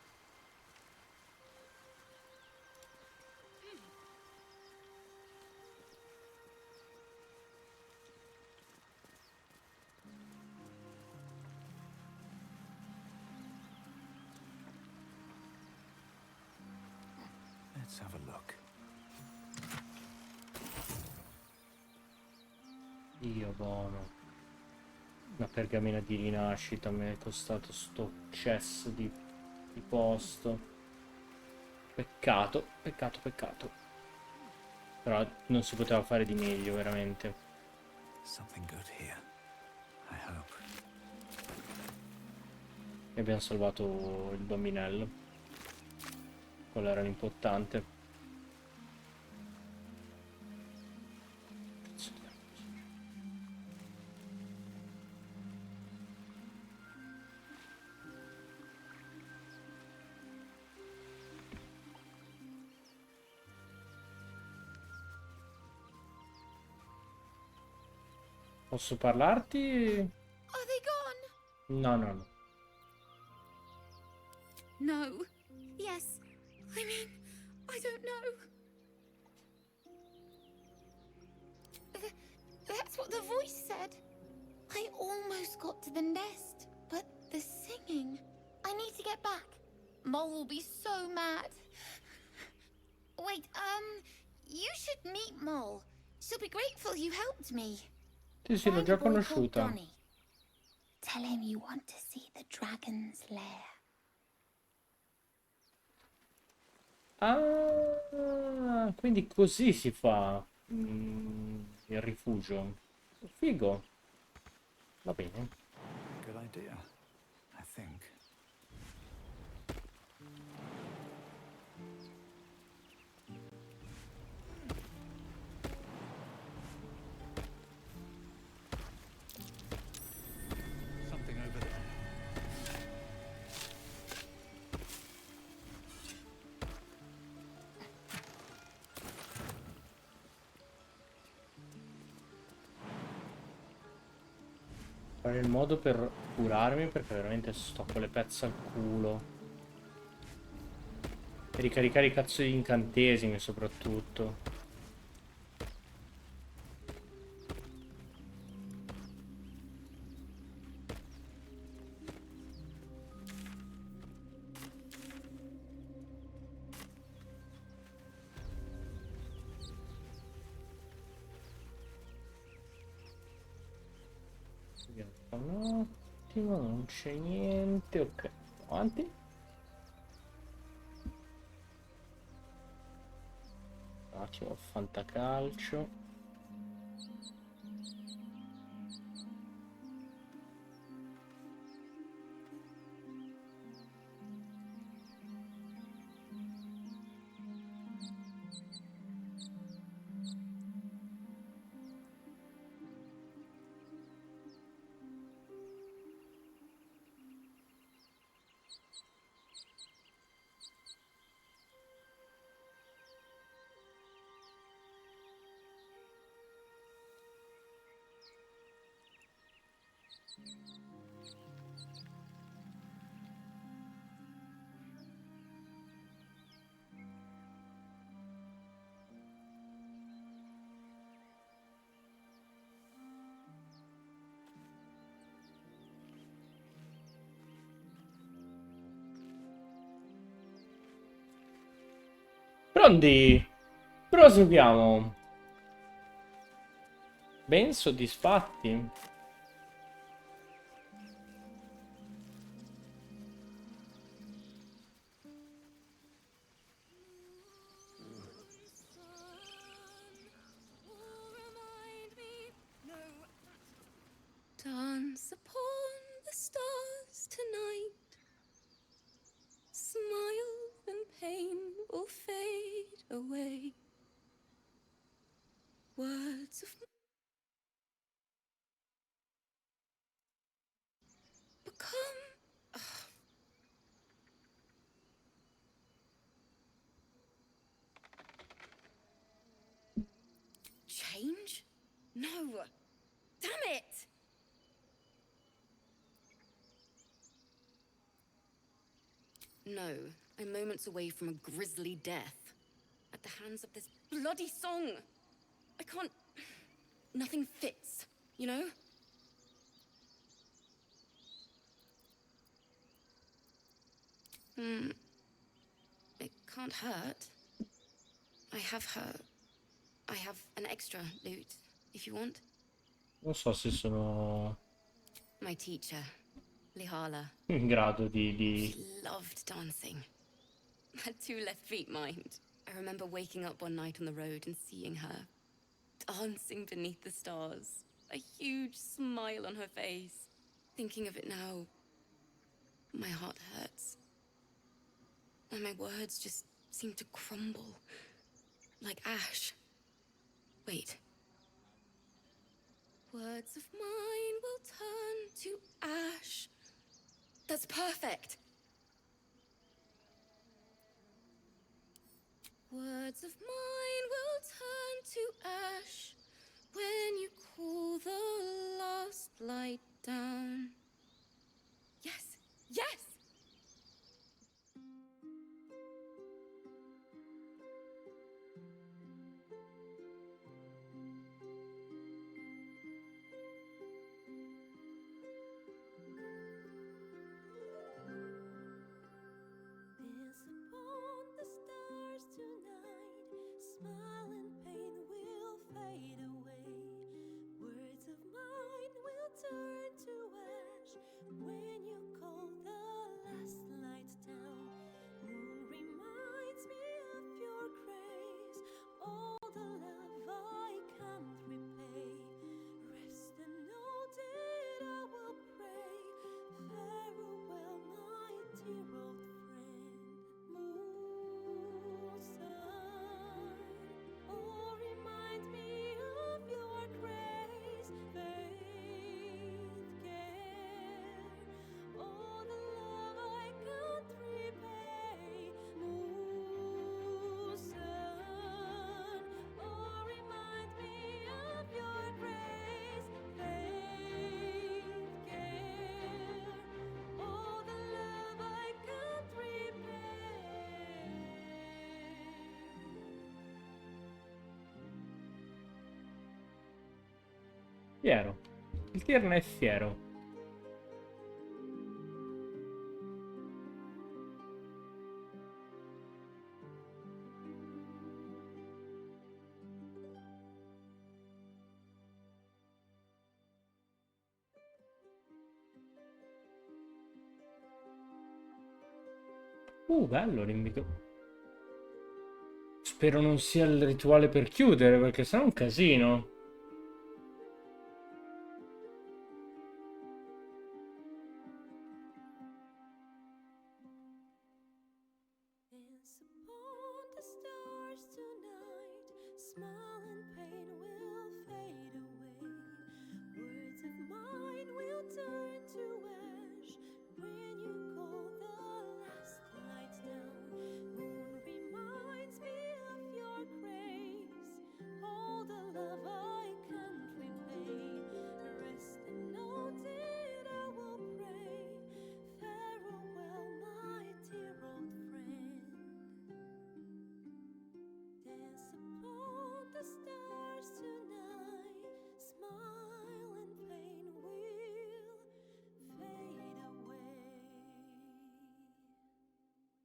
Let's have a look. Dio buono. Una pergamena di rinascita mi è costato sto cesso di posto. Peccato, peccato, peccato. Però non si poteva fare di meglio, veramente. Something good here. I hope. E abbiamo salvato il bambinello. Quello era l'importante. Posso parlarti? Are they gone? No, no, no. No. Yes. I mean, I don't know. That's what the voice said. I almost got to the nest, but the singing. I need to get back. Mole will be so mad. Wait, you should meet Mole. She'll be grateful you helped me. Sì, l'ho già Find a boy called conosciuta. Donny. Tell him you want to see the dragon's lair. Ah, quindi così si fa il rifugio. Figo. Va bene. Good idea, I think. Something over there. Fare il modo per curarmi perché veramente sto con le pezze al culo. E ricaricare i cazzo di incantesimi soprattutto. Un attimo, non c'è niente. Ok, avanti. Un attimo, fantacalcio. Pronti? Proseguiamo. Ben soddisfatti. Dance upon the stars tonight. Smile and pain will fade away. Words of become. Change? No. Damn it! No, I'm moments away from a grisly death. At the hands of this bloody song. I can't... Nothing fits, you know? It can't hurt. I have an extra loot, if you want. Non so se sono My teacher, Lihala. in grado di... She loved dancing. Had 2 left feet, mind. I remember waking up one night on the road and seeing her dancing beneath the stars. A huge smile on her face. Thinking of it now, my heart hurts. And my words just seem to crumble. Like ash. Wait. Words of mine will turn to ash. That's perfect. Words of mine will turn to ash when you cool the last light down. Yes, yes! Fiero. Il tirno è fiero. Bello l'invito. Spero non sia il rituale per chiudere, perché sennò è un casino.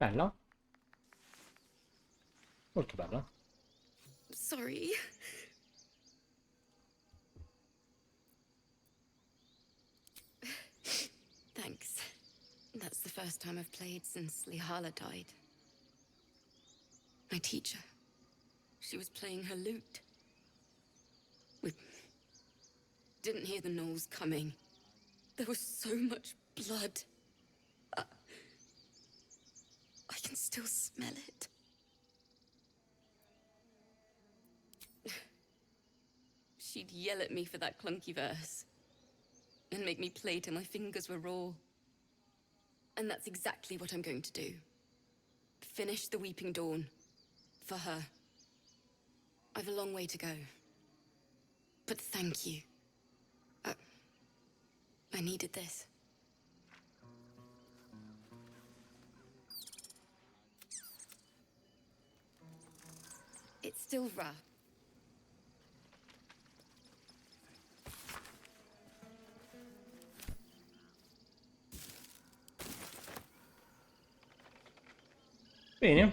Bella. Molto bella. Sorry. first time I've played since Lihala died. My teacher. She was playing her lute. We didn't hear the gnolls coming. There was so much blood. I can still smell it. She'd yell at me for that clunky verse and make me play till my fingers were raw. And that's exactly what I'm going to do. Finish the Weeping Dawn. For her. I've a long way to go. But thank you. I needed this. It's still rough. Bene.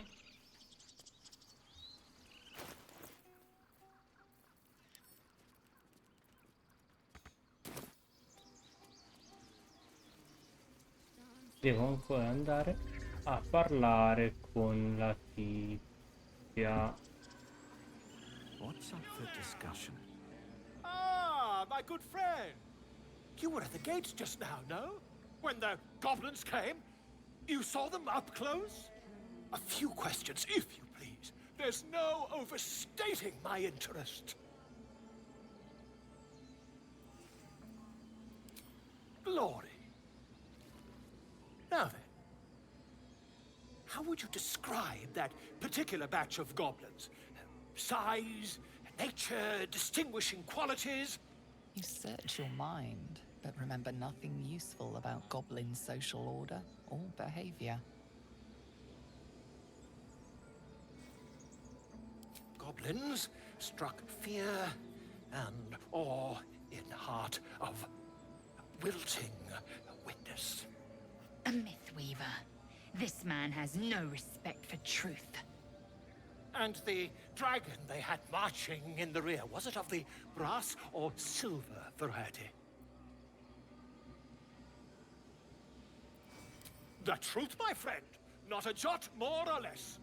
Devo ancora andare a parlare con la tizia. What's up for discussion? Ah, my good friend. You were at the gates just now, no? When the goblins came? You saw them up close? A few questions, if you please. There's no overstating my interest. Glory. Now then, how would you describe that particular batch of goblins? Size, nature, distinguishing qualities? You search your mind, but remember nothing useful about goblin social order or behavior. Goblins struck fear and awe in heart of wilting witness. A myth weaver. This man has no respect for truth. And the dragon they had marching in the rear, was it of the brass or silver variety? The truth, my friend. Not a jot more or less.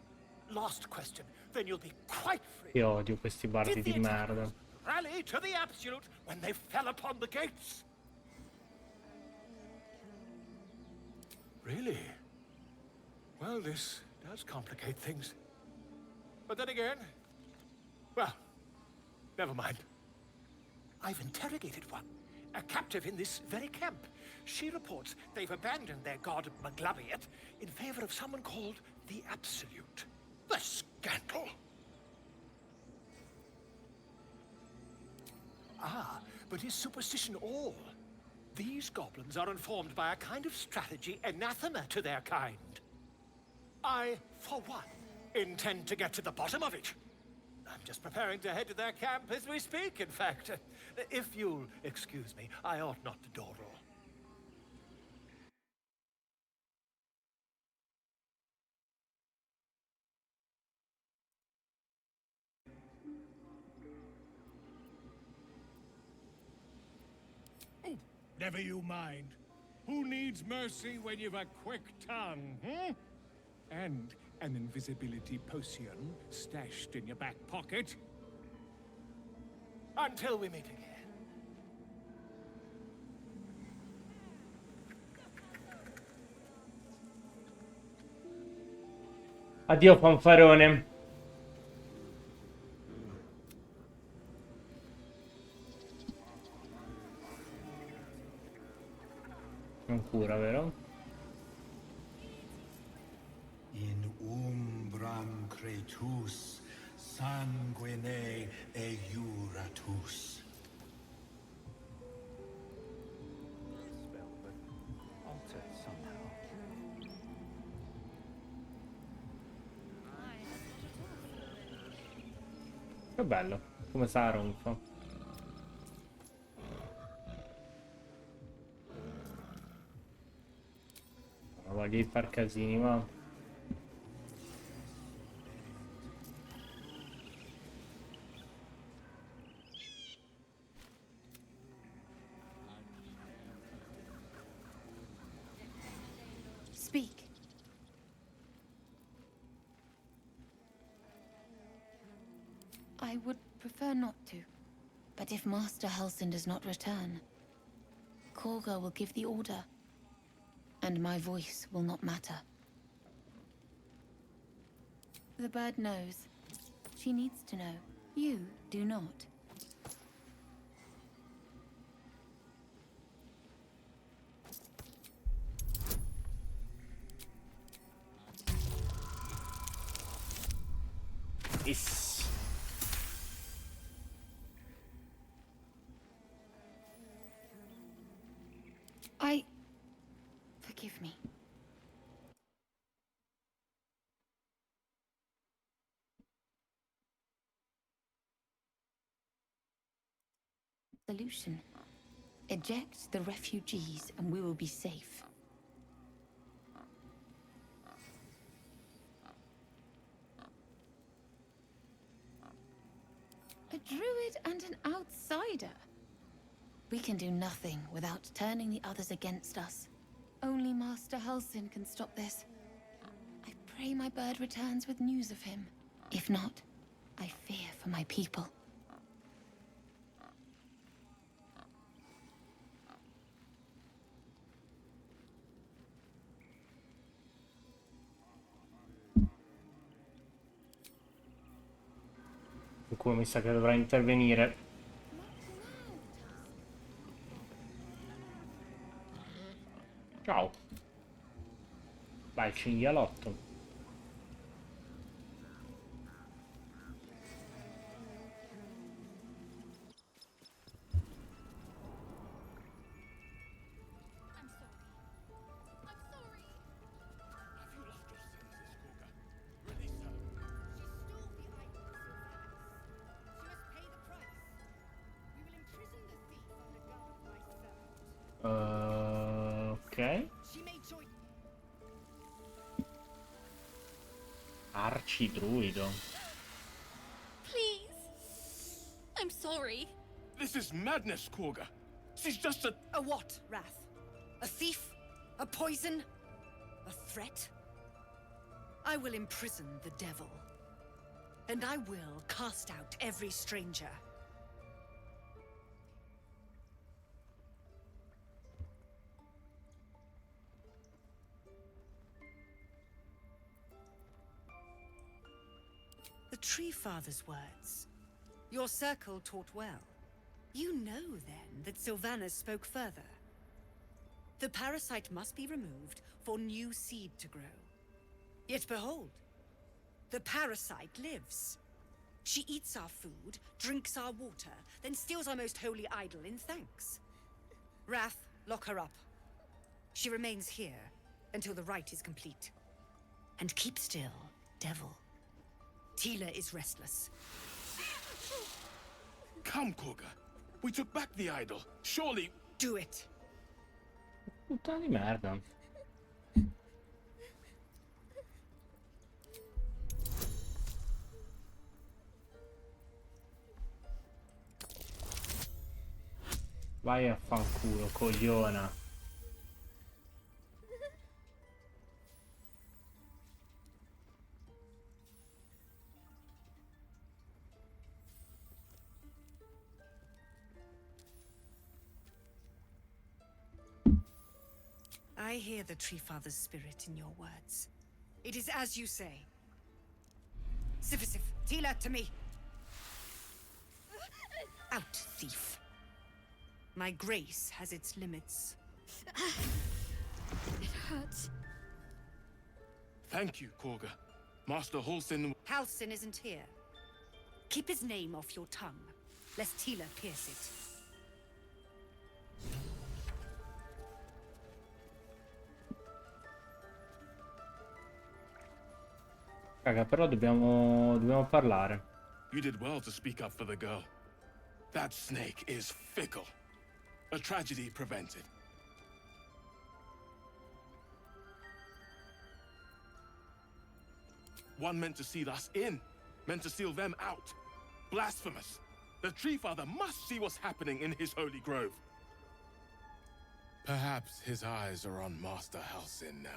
Last question, then you'll be quite free. Io odio questi bardi di merda. Rally to the absolute when they fell upon the gates. Really? Well, this does complicate things. But then again, well, never mind. I've interrogated one, a captive in this very camp. She reports they've abandoned their god Maglabiet in favor of someone called the Absolute. The scandal! Ah, but is superstition all? These goblins are informed by a kind of strategy anathema to their kind. I, for one, intend to get to the bottom of it. I'm just preparing to head to their camp as we speak, in fact. If you'll excuse me, I ought not to dawdle. Never you mind. Who needs mercy when you've a quick tongue, hmm? And an invisibility potion stashed in your back pocket? Until we meet again. Addio fanfarone. Non cura, vero? In umbram cretus sanguine eiuratus. Altered somehow. Che bello, come sa ronfa. Voglio di far casini, ma... Speak. I would prefer not to. But if Master Halsin does not return, Kagha will give the order. And my voice will not matter. The bird knows. She needs to know. You do not. Yes. Forgive me. Solution. Eject the refugees and we will be safe. A druid and an outsider. We can do nothing without turning the others against us. Only Master Halsin can stop this. I pray my bird returns with news of him. If not, I fear for my people. Qualcuno mi sa che dovrà intervenire. Ciao. Vai, il cinghialotto. Ok. Arcidruido. Please. I'm sorry. This is madness, Kagha. She's just a... A what, Wrath? A thief? A poison? A threat? I will imprison the devil. And I will cast out every stranger. The Tree Father's words. Your circle taught well. You know, then, that Sylvanas spoke further. The parasite must be removed for new seed to grow. Yet behold, the parasite lives. She eats our food, drinks our water, then steals our most holy idol in thanks. Wrath, lock her up. She remains here until the rite is complete. And keep still, devil. Tila is restless. Come, Kagha. We took back the idol. Surely... Do it. Puttana di merda. Vai a fanculo, cogliona. I hear the Tree Father's spirit in your words. It is as you say. Sifisif, Tila, to me! Out, thief. My grace has its limits. It hurts. Thank you, Kagha. Master Halsin... Halsin isn't here. Keep his name off your tongue, lest Tila pierce it. Raga, però dobbiamo parlare. You did well to speak up for the girl. That snake is fickle. A tragedy prevented. One meant to seal us in, meant to seal them out. Blasphemous. The Tree Father must see what's happening in his holy grove. Perhaps his eyes are on Master Halsin now.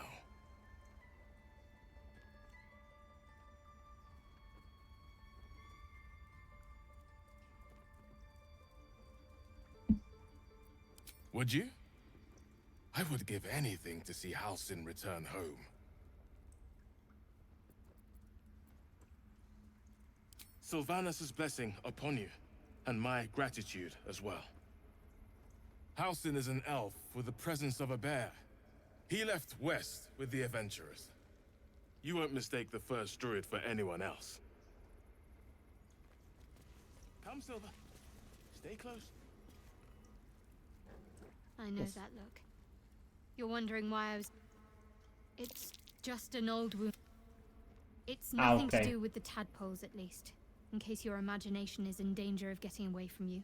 Would you? I would give anything to see Halsin return home. Sylvanas' blessing upon you, and my gratitude as well. Halsin is an elf with the presence of a bear. He left west with the adventurers. You won't mistake the first druid for anyone else. Come, Silva. Stay close. I know that look. You're wondering why I was... It's just an old wound. It's nothing to do with the tadpoles, at least. In case your imagination is in danger of getting away from you.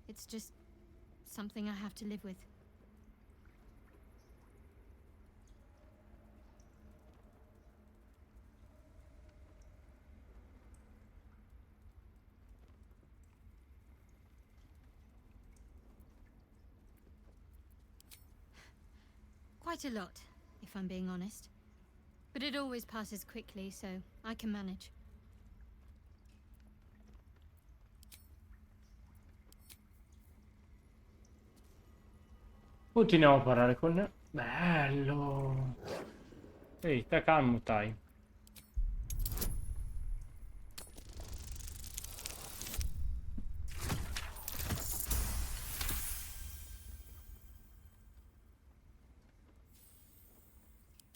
It's just something I have to live with. Quite a lot, if I'm being honest. But it always passes quickly, so I can manage. Continuiamo a parlare con... Bello! Ehi, sta calmo, dai.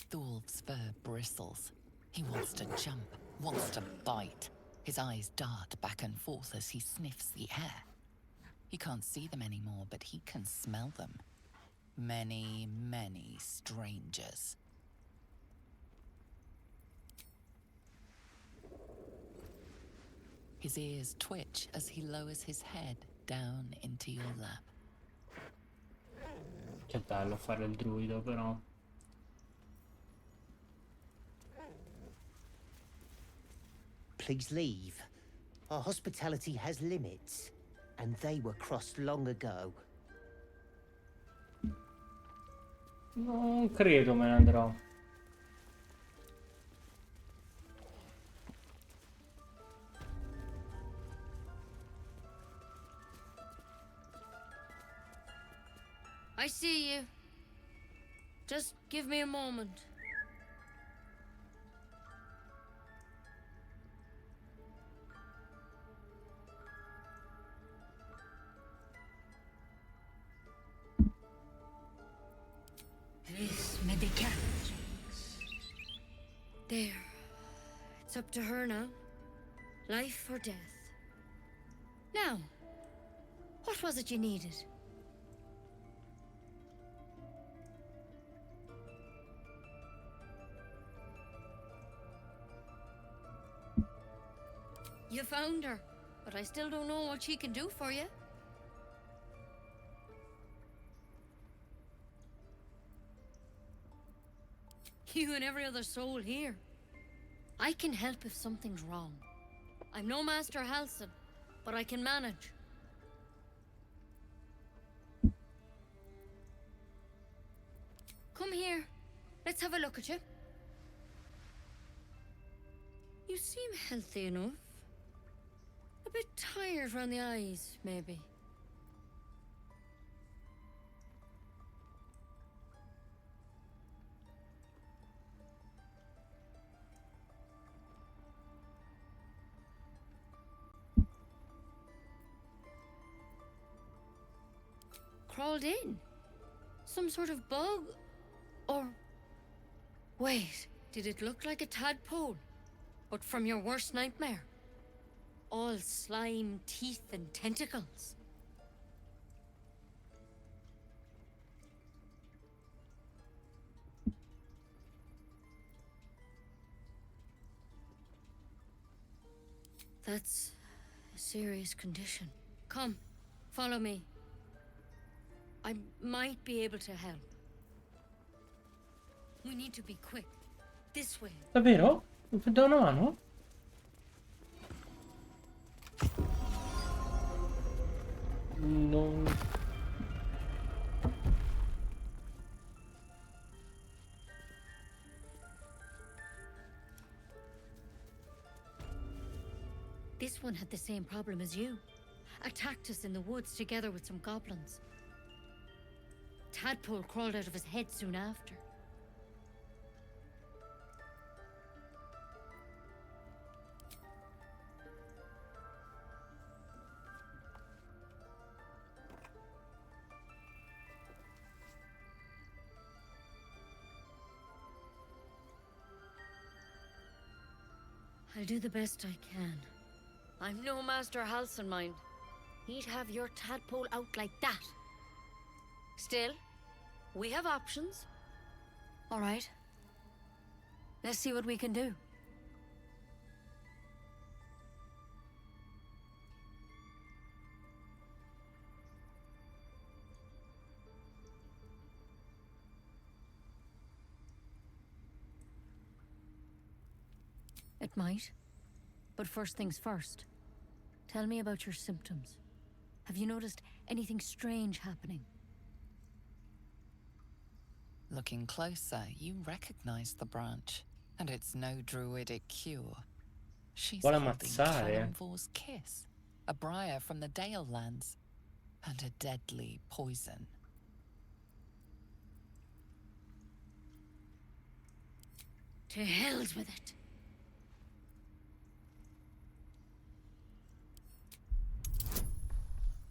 Thorv's fur bristles. He wants to jump, wants to bite. His eyes dart back and forth as he sniffs the air. He can't see them anymore, but he can smell them. Many, many strangers. His ears twitch as he lowers his head down into your lap. Che bello fare il druido, però. Please leave. Our hospitality has limits, and they were crossed long ago. Non credo me ne andrò. I see you. Just give me a moment. This medicament. There. It's up to her now. Life or death. Now, what was it you needed? You found her, but I still don't know what she can do for you. You and every other soul here. I can help if something's wrong. I'm no Master Halsin, but I can manage. Come here. Let's have a look at you. You seem healthy enough. A bit tired around the eyes, maybe. Crawled in? Some sort of bug? Or... Wait, did it look like a tadpole? But from your worst nightmare? All slime, teeth, and tentacles. That's a serious condition. Come, follow me. I might be able to help. We need to be quick. This way. Davvero? Mi puoi dare una mano? Non... This one had the same problem as you. Attacked us in the woods together with some goblins. tadpole crawled out of his head soon after. I'll do the best I can. I'm no Master Halsin, mind. He'd have your tadpole out like that. Still, we have options. All right. Let's see what we can do. It might. But first things first. Tell me about your symptoms. Have you noticed anything strange happening? Looking closer, you recognize the branch, and it's no druidic cure. She's Vuole holding ammazzare. Cannonvor's kiss, a briar from the Dale lands, and a deadly poison. To hell's with it.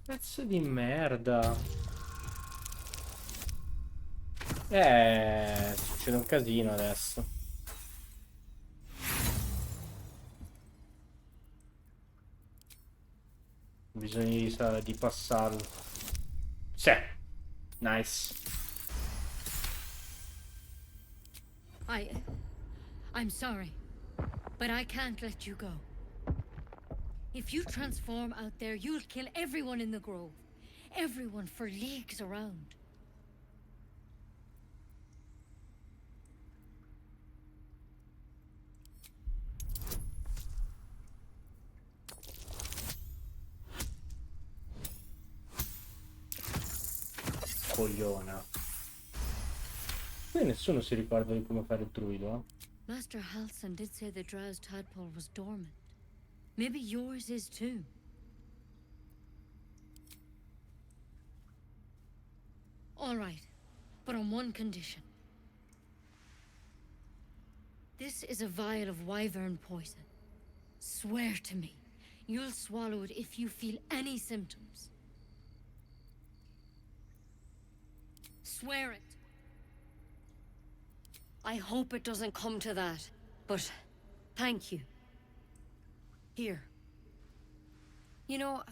Pezzo di merda. Succede un casino adesso. Bisogna di passarlo. Sì. Nice. I'm sorry, but I can't let you go. If you transform out there, you'll kill everyone in the grove. Everyone for leagues around. Cogliona. Qui nessuno si ricorda di come fare il druido, eh? Master Halsin did say the drow's tadpole was dormant. Maybe yours is too. All right, but on one condition. This is a vial of wyvern poison. Swear to me, you'll swallow it if you feel any symptoms. Swear it. I hope it doesn't come to that, but thank you. Here. You know,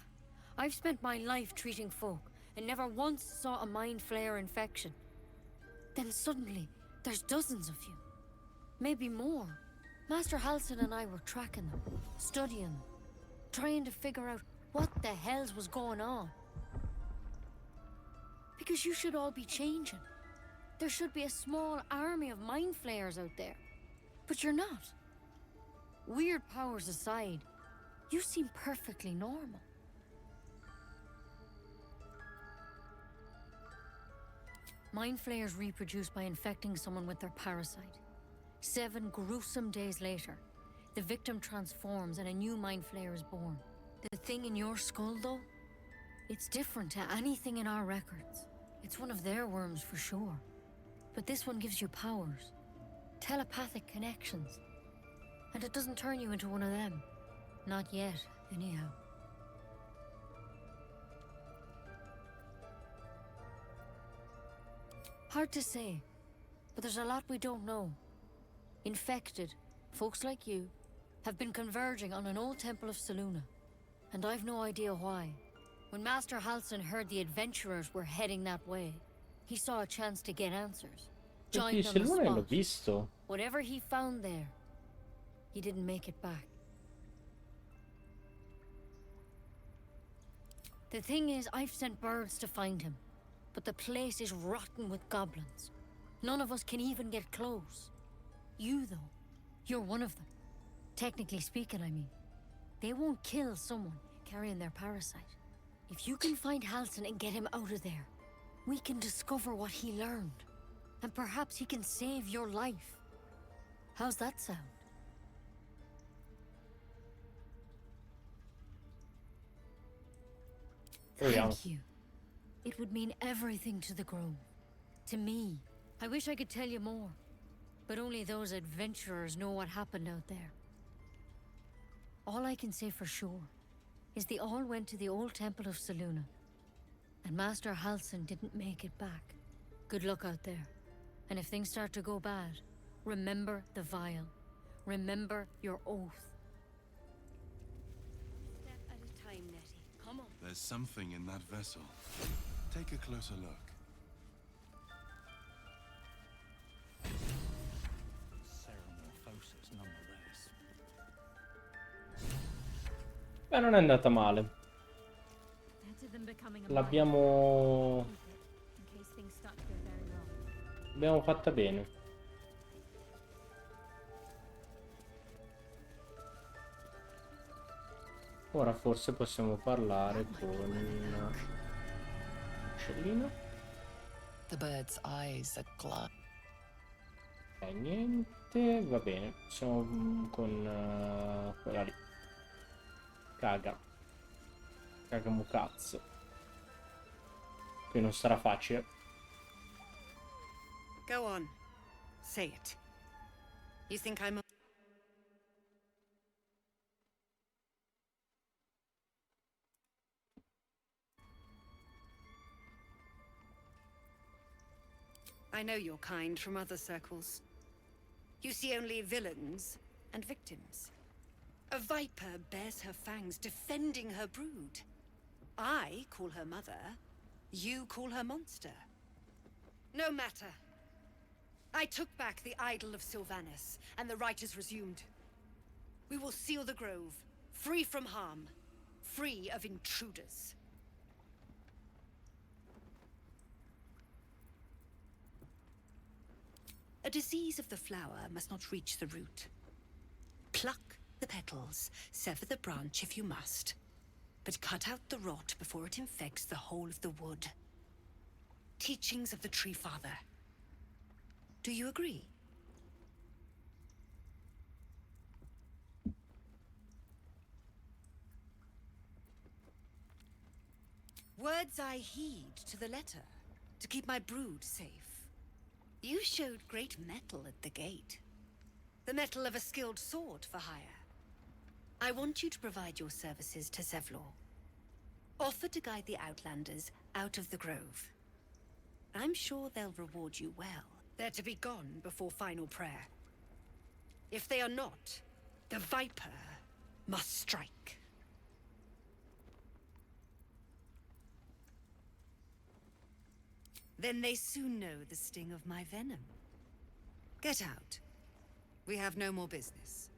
I've spent my life treating folk and never once saw a mind flayer infection. Then suddenly, there's dozens of you. Maybe more. Master Halsin and I were tracking them, studying them, trying to figure out what the hells was going on. Because you should all be changing. There should be a small army of mind flayers out there. But you're not. Weird powers aside, you seem perfectly normal. Mind flayers reproduce by infecting someone with their parasite. 7 gruesome days later, the victim transforms and a new mind flayer is born. The thing in your skull, though, it's different to anything in our records. It's one of their worms for sure. But this one gives you powers. Telepathic connections. And it doesn't turn you into one of them. Not yet, anyhow. Hard to say, but there's a lot we don't know. Infected, folks like you, have been converging on an old temple of Selûne, and I've no idea why. When Master Halsin heard the adventurers were heading that way, he saw a chance to get answers. Joined on the l'ho spot. visto. Whatever he found there, he didn't make it back. The thing is, I've sent birds to find him, but the place is rotten with goblins. None of us can even get close. You, though, you're one of them. Technically speaking, I mean. They won't kill someone carrying their parasite. If you can find Halsin and get him out of there, we can discover what he learned. And perhaps he can save your life. How's that sound? Thank you. It would mean everything to the Grove. To me. I wish I could tell you more, but only those adventurers know what happened out there. All I can say for sure is they all went to the old temple of Selûne, and Master Halsin didn't make it back. Good luck out there, and if things start to go bad, remember the vial. Remember your oath. Step at a time, Nettie. Come on. There's something in that vessel. Take a closer look. Ceramorphosis, nonetheless. Beh, non è andata male. Better than becoming a L'abbiamo... in case things start to go very wrong. L'abbiamo fatta bene. Ora forse possiamo parlare con... Uccellino? The bird's eyes are glad. Niente, va bene. Siamo con quella lì. Kagha. Kagha Mukazzo. Che non sarà facile. Go on. Say it. You think I'm a... I know your kind from other circles. You see only villains and victims. A viper bears her fangs, defending her brood. I call her mother. You call her monster. No matter. I took back the idol of Sylvanas, and the rite is resumed. We will seal the grove, free from harm, free of intruders. A disease of the flower must not reach the root. Pluck the petals, sever the branch if you must, but cut out the rot before it infects the whole of the wood. Teachings of the Tree Father. Do you agree? Words I heed to the letter, to keep my brood safe. You showed great mettle at the gate. The mettle of a skilled sword for hire. I want you to provide your services to Zevlor. Offer to guide the Outlanders out of the grove. I'm sure they'll reward you well. They're to be gone before final prayer. If they are not, the Viper must strike. Then they soon know the sting of my venom. Get out. We have no more business.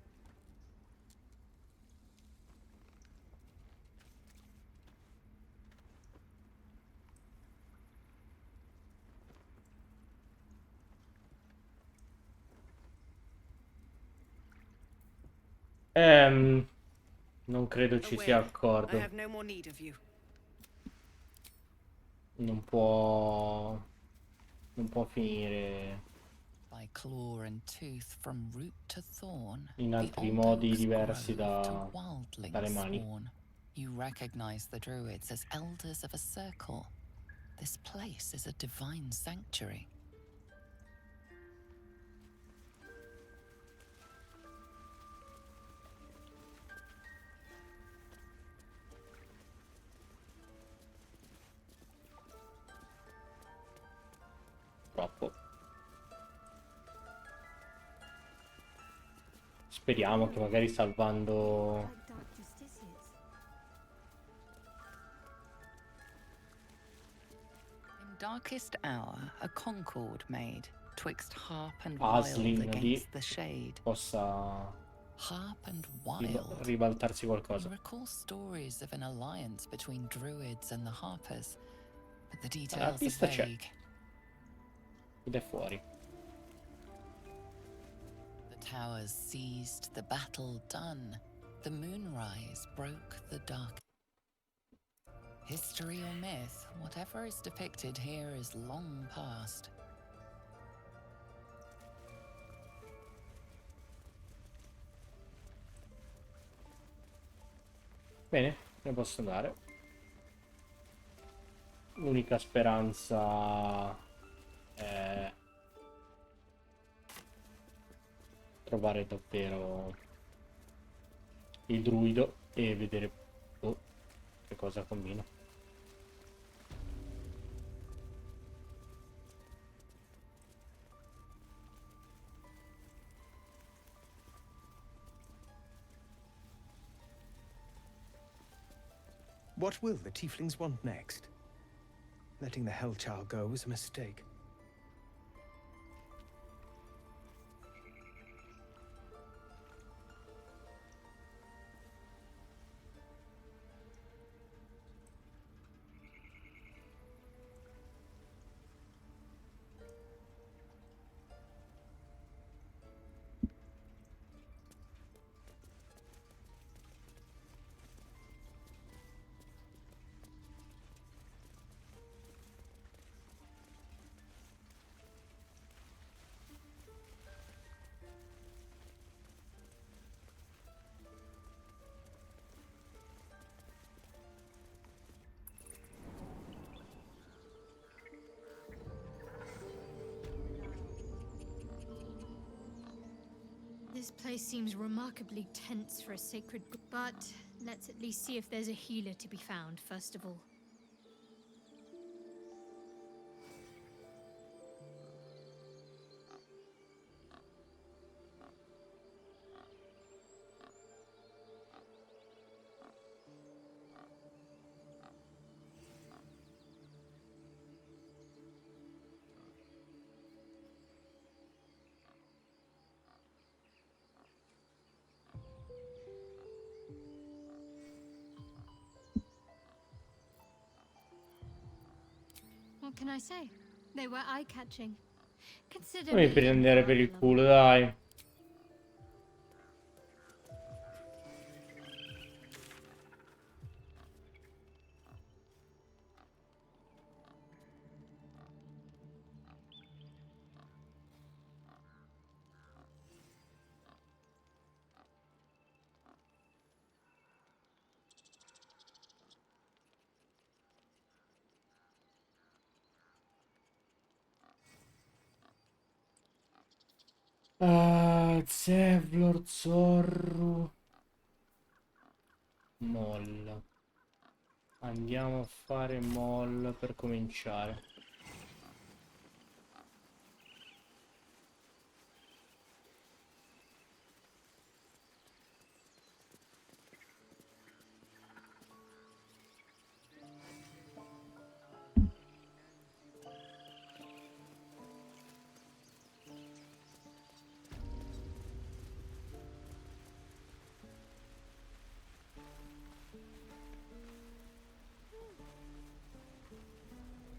Non credo ci sia accordo. I have no more need of you. Non può finire By claw and tooth from root to thorn. in altri modi diversi dalle mani. You recognize the druids as elders of a circle. This place is a divine sanctuary. Troppo. Speriamo che magari salvando... In darkest hour, a concord made twixt harp and wild Aslin lì against the shade. possa Harp and wild. ribaltarsi You qualcosa. recall stories of an alliance between druids and the harpers, but the details Arpista are c'è. vague. Ed è fuori. The towers seized, the battle done. The moonrise broke the dark. History or myth, whatever is depicted here is long past. Bene, ne posso andare. L'unica speranza trovare davvero il druido e vedere che cosa combina. What will the Tieflings want next? Letting the Hellchild go was a mistake. This place seems remarkably tense for a sacred, but let's at least see if there's a healer to be found, first of all. What can I say? They were eye-catching. Consider Non mi prendere per il culo, dai. Zevlor, Zorru, Moll. Andiamo a fare Moll per cominciare.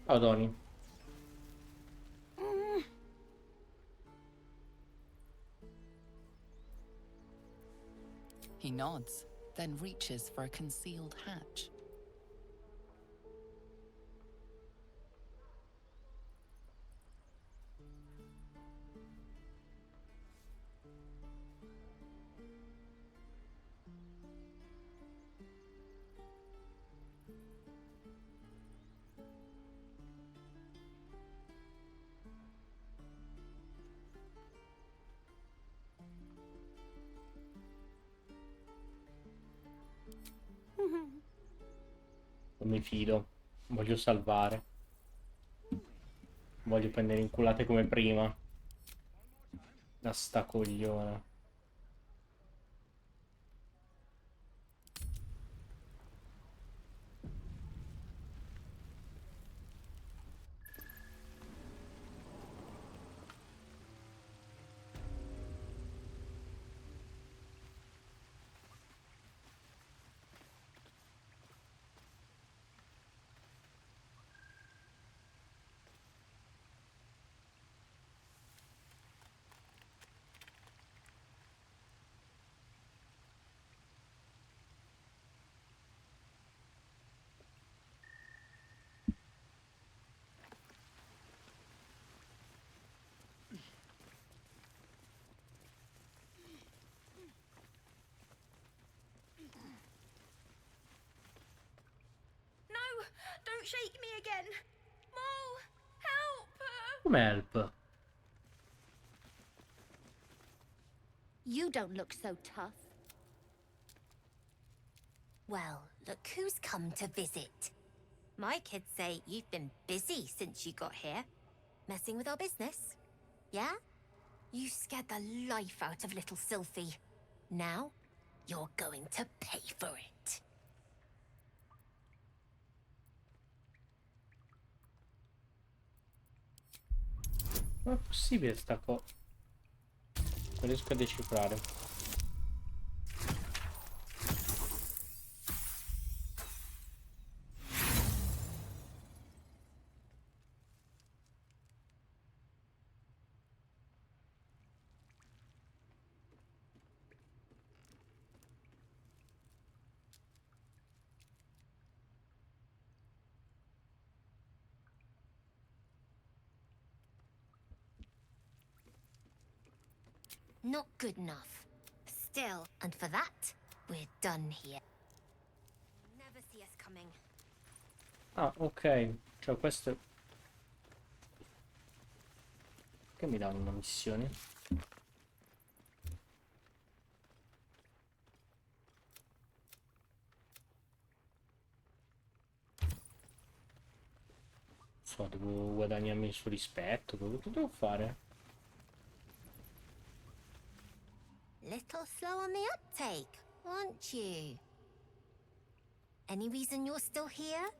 Ciao Tony. He nods, then reaches for a concealed hatch. Non mi fido. Voglio salvare. Voglio prendere inculate come prima. Da sta cogliona. Don't shake me again! Mo! Help! Come help? You don't look so tough. Well, look who's come to visit. My kids say you've been busy since you got here. Messing with our business. Yeah? You scared the life out of little Sylphie. Now, you're going to pay for it. Non è possibile sta cosa. Non riesco a decifrare. Not good enough. Still, and for that, we're done here. Never see us coming. Ah, ok. Cioè questo... Che mi danno una missione? So, devo guadagnarmi il suo rispetto. Che devo fare? Little slow on the uptake, aren't you? Any reason you're still here?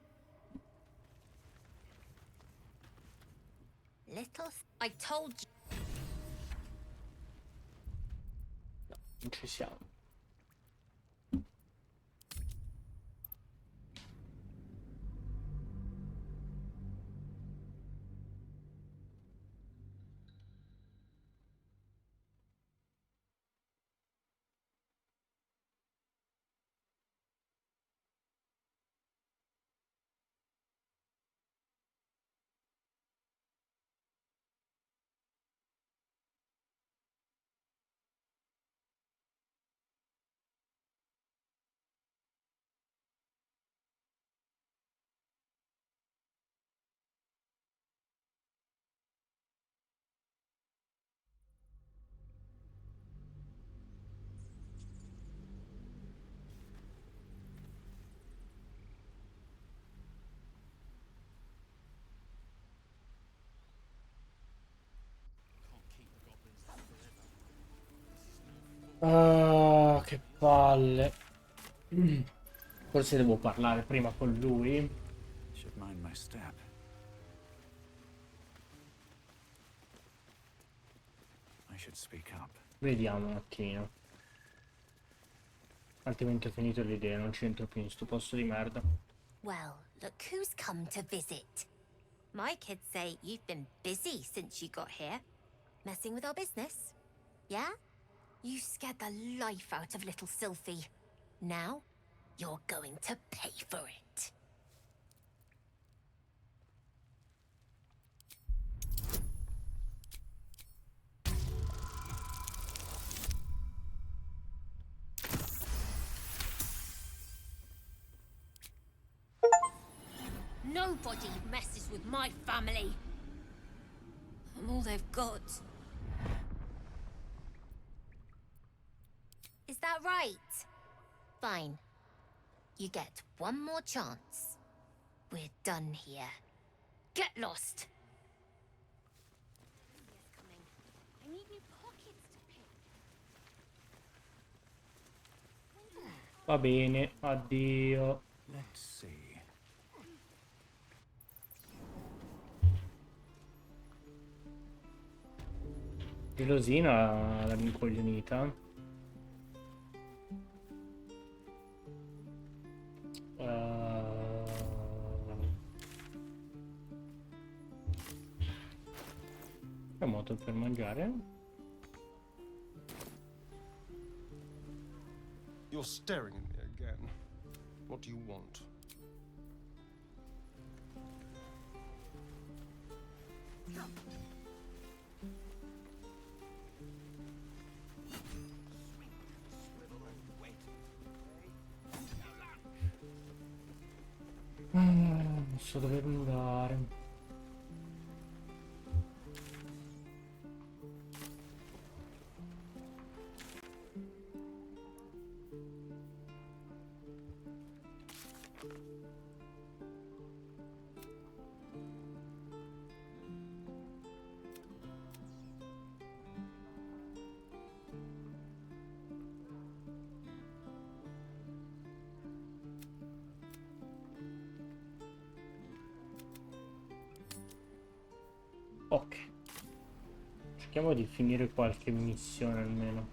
I told you. No, non ci siamo. Ah, che palle. Forse devo parlare prima con lui. Should mind my step. I should speak up. Vediamo un attimo. Altrimenti ho finito l'idea, non c'entro più in sto posto di merda. Well, look who's come to visit. My kids say you've been busy since you got here. Messing with our business. Yeah? You scared the life out of little Sylphie. Now, you're going to pay for it. Nobody messes with my family. I'm all they've got. Is that right? Fine. You get one more chance. We're done here. Get lost! I need new pockets to pick. Va bene, addio. Let's see. Gelosina la rincoglionita. Che moto per mangiare? You're staring at me again. What do you want? Non so dove andare. Ok. Cerchiamo di finire qualche missione almeno.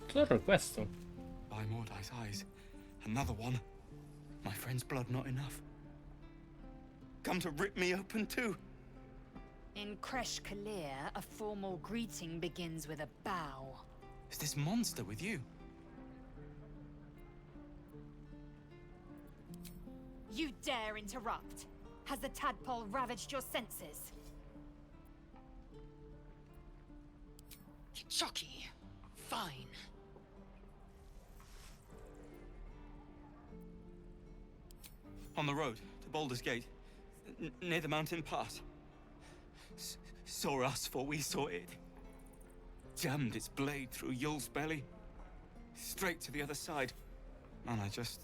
Zorru è questo. By Mordai's eyes, another one. My friend's blood not enough. Come to rip me open too. In Kresh Kalir, a formal greeting begins with a bow. Is this monster with you? You dare interrupt? Has the tadpole ravaged your senses? Chucky. Fine. On the road to Baldur's Gate, near the mountain pass. Saw us, for we saw it. Jammed its blade through Yul's belly, straight to the other side. And I just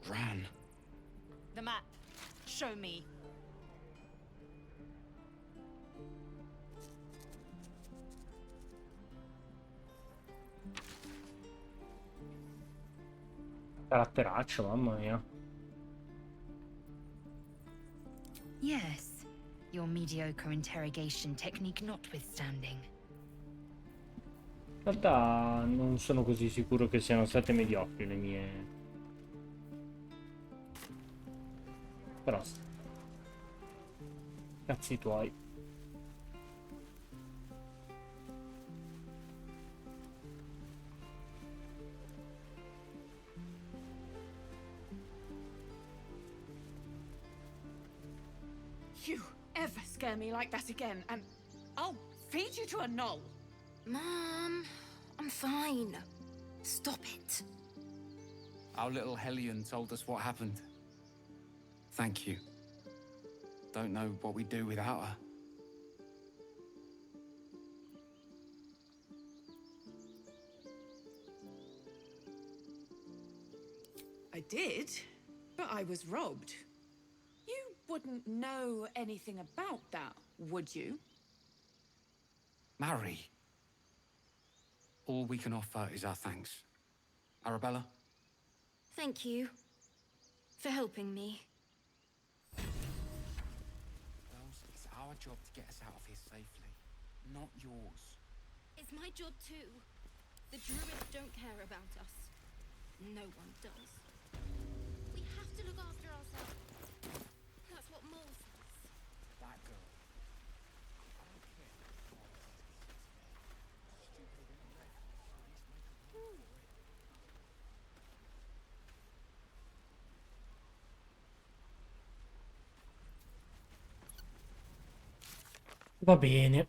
ran. The map. Show me. Caratteraccio, mamma mia. Yes. Your mediocre interrogation technique notwithstanding. In realtà non sono così sicuro che siano state mediocri le mie. Però cazzi tuoi. You ever scare me like that again, and I'll feed you to a gnoll. Mom, I'm fine. Stop it. Our little Hellion told us what happened. Thank you. Don't know what we'd do without her. I did, but I was robbed. You wouldn't know anything about that, would you? Marry. All we can offer is our thanks. Arabella? Thank you for helping me. Girls, it's our job to get us out of here safely, not yours. It's my job too. The druids don't care about us. No one does. We have to look after ourselves. That's what Mole says. That girl. I don't care. Va bene.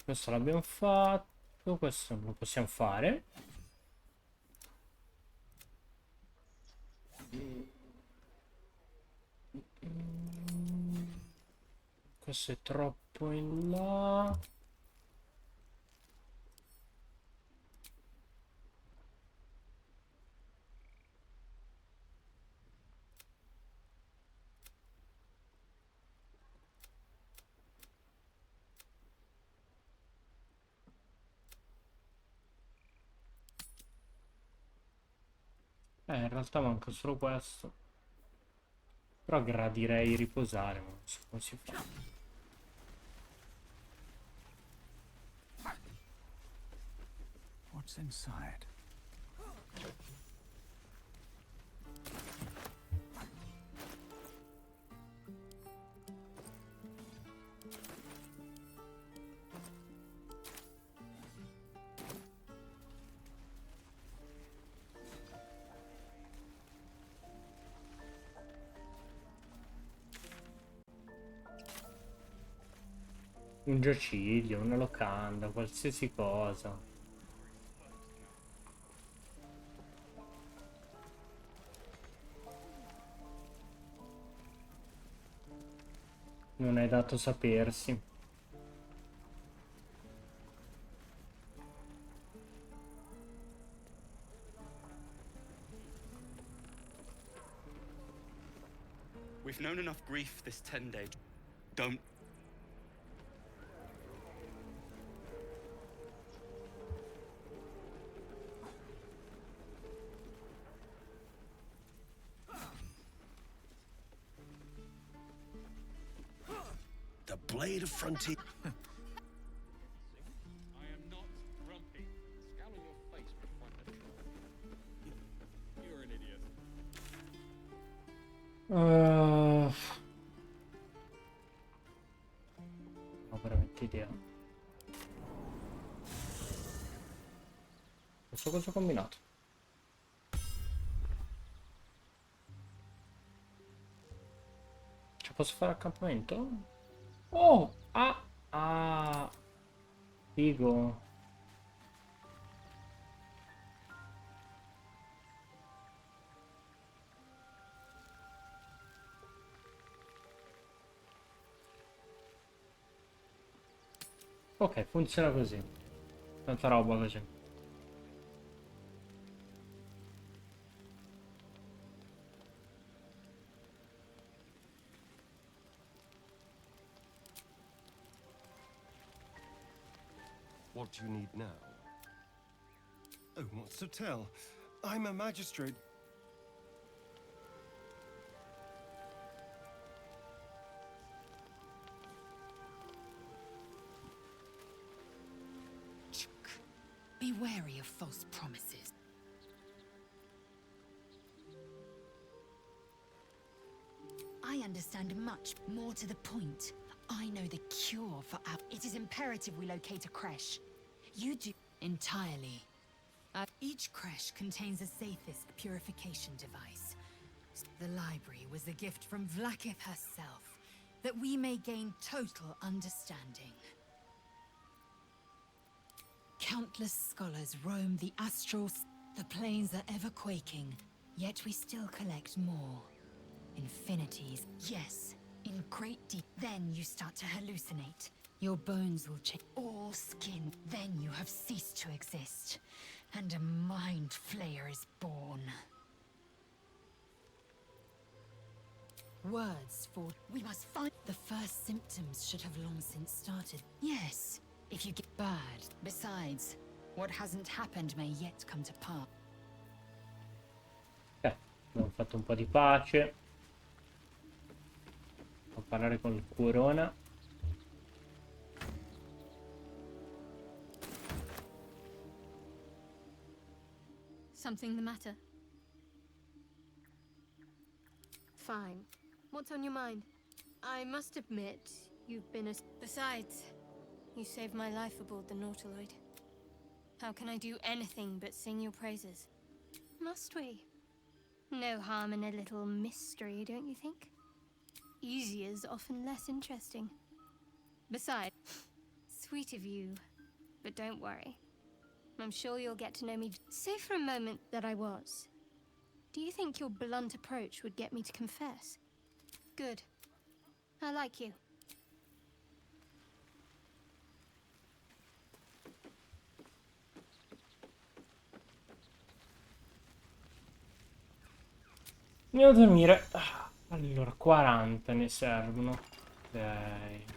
Questo l'abbiamo fatto. Questo non lo possiamo fare. Questo è troppo in là. In realtà manca solo questo. Però gradirei riposare, ma non so come si fa. What's inside? Un giaciglio, una locanda, qualsiasi cosa. Non è dato sapersi. We've known enough grief this 10-day. Don't. blade of frontier. I am not grumpy. Scowl on your face when I find that troll. You're an idiot. Non ho veramente idea. Non so cosa ho combinato. Cioè, posso fare accampamento? Oh! Ah! Ah! Figo. Ok, funziona così. Tanta roba così. What do you need now? Oh, what's to tell? I'm a magistrate. Be wary of false promises. I understand much more to the point. I know the cure for our... It is imperative we locate a creche. You do... Entirely. Each creche contains a safest purification device. The library was a gift from Vlaakith herself, that we may gain total understanding. Countless scholars roam the astral... The planes are ever quaking, yet we still collect more. Infinities, yes. In great deep, then you start to hallucinate. Your bones will change. All skin, then you have ceased to exist. And a mind flayer is born. Words for... We must find... The first symptoms should have long since started. Yes, if you get bad. Besides, what hasn't happened may yet come to pass. Abbiamo fatto un po' di pace. A parlare con il Corona. Something the matter? Fine. What's on your mind? I must admit, you've been a... Besides, you saved my life aboard the Nautiloid. How can I do anything but sing your praises? Must we? No harm in a little mystery, don't you think? Easier's often less interesting. Besides, sweet of you, but don't worry. I'm sure you'll get to know me. Say for a moment that I was. Do you think your blunt approach would get me to confess? Good. I like you. Andiamo a dormire. Allora, 40 ne servono. Ok.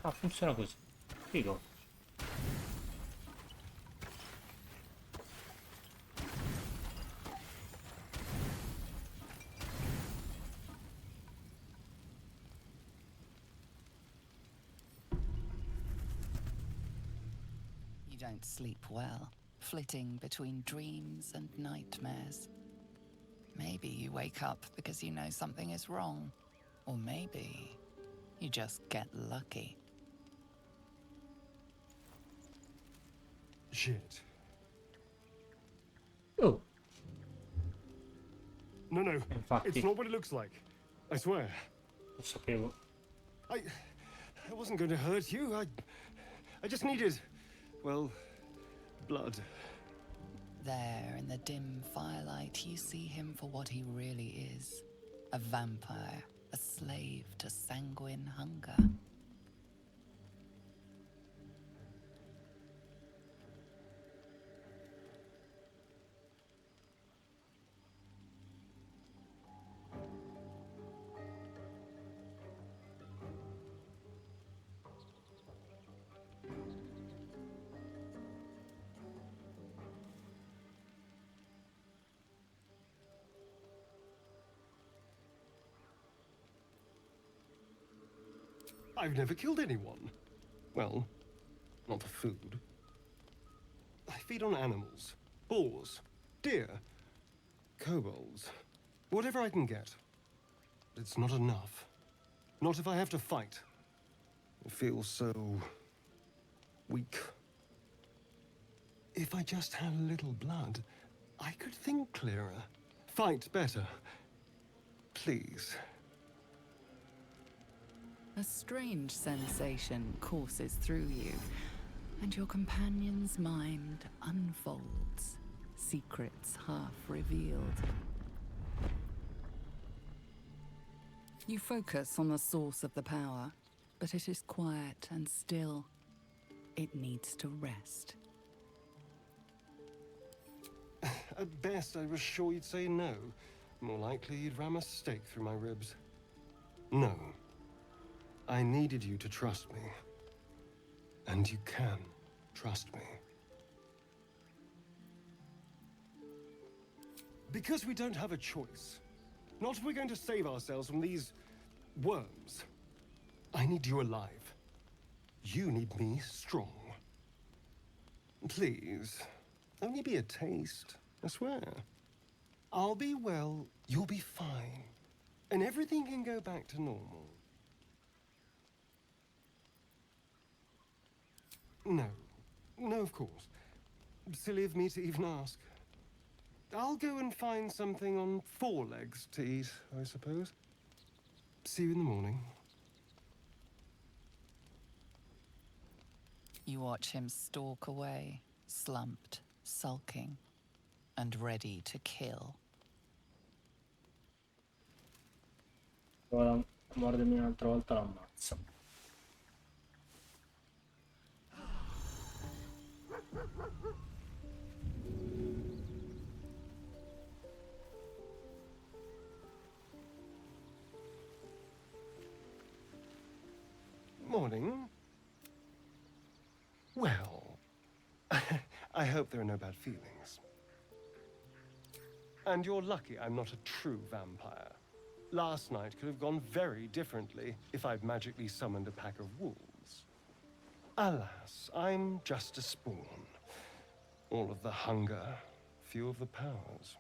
Ah, funziona così. Figo. You don't sleep well, flitting between dreams and nightmares. Maybe you wake up because you know something is wrong. Or maybe you just get lucky. Shit. Oh. No, Infatti. it's not what it looks like. I swear. Lo sapevo. I wasn't going to hurt you. I just needed, well, blood. There, in the dim firelight, you see him for what he really is. A vampire, a slave to sanguine hunger. I've never killed anyone. Well, not for food. I feed on animals. Boars. Deer. Kobolds. Whatever I can get. But it's not enough. Not if I have to fight. I feel so... weak. If I just had a little blood, I could think clearer. Fight better. Please. A strange sensation courses through you, and your companion's mind unfolds, secrets half revealed. You focus on the source of the power, but it is quiet and still. It needs to rest. At best, I was sure you'd say no. More likely, you'd ram a stake through my ribs. No. I needed you to trust me. And you can trust me. Because we don't have a choice. Not if we're going to save ourselves from these... worms. I need you alive. You need me strong. Please, only be a taste, I swear. I'll be well, you'll be fine. And everything can go back to normal. No. No, of course. Silly of me to even ask. I'll go and find something on 4 legs to eat, I suppose. See you in the morning. You watch him stalk away, slumped, sulking, and ready to kill. Ora mordermi un'altra volta l'ammazzo. Morning. Well, I hope there are no bad feelings. And you're lucky I'm not a true vampire. Last night could have gone very differently if I'd magically summoned a pack of wolves. Alas, I'm just a spawn. All of the hunger, few of the powers.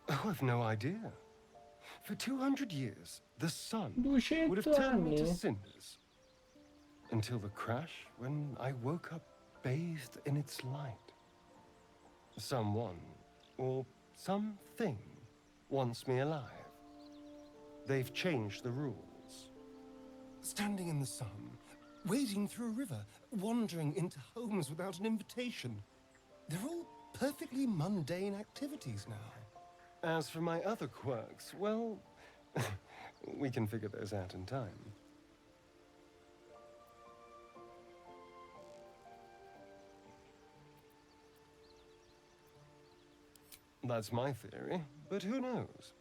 Oh, I've no idea. For 200 years, the sun would have turned me to cinders. Until the crash, when I woke up bathed in its light. Someone, or something, wants me alive. They've changed the rules. Standing in the sun, wading through a river, wandering into homes without an invitation. They're all perfectly mundane activities now. As for my other quirks, well, we can figure those out in time. That's my theory, but who knows?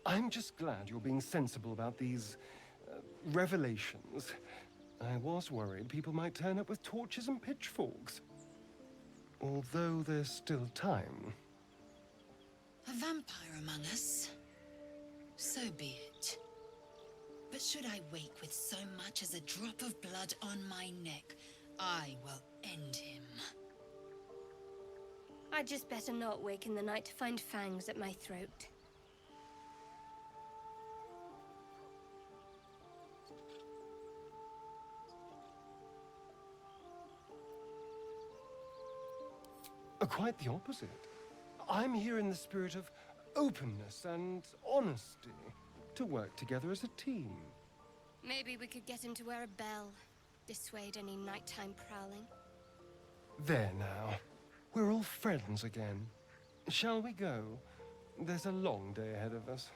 I'm just glad you're being sensible about these revelations. I was worried people might turn up with torches and pitchforks. Although there's still time. A vampire among us? So be it. But should I wake with so much as a drop of blood on my neck, I will end him. I'd just better not wake in the night to find fangs at my throat. Quite the opposite. I'm here in the spirit of openness and honesty, to work together as a team. Maybe we could get him to wear a bell, dissuade any nighttime prowling. There now. We're all friends again. Shall we go? There's a long day ahead of us.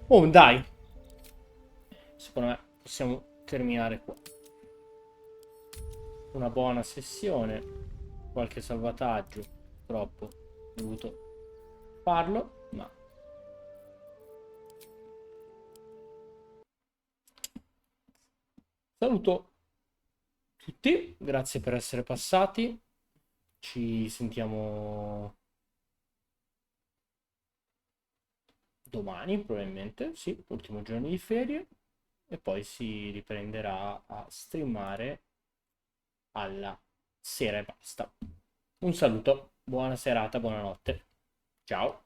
Oh, dai. Secondo me possiamo terminare qua. Una buona sessione. Qualche salvataggio. Purtroppo ho dovuto farlo, ma... Saluto tutti, grazie per essere passati. Ci sentiamo domani, probabilmente, sì, ultimo giorno di ferie. E poi si riprenderà a streamare alla sera e basta. Un saluto, buona serata, buonanotte. Ciao.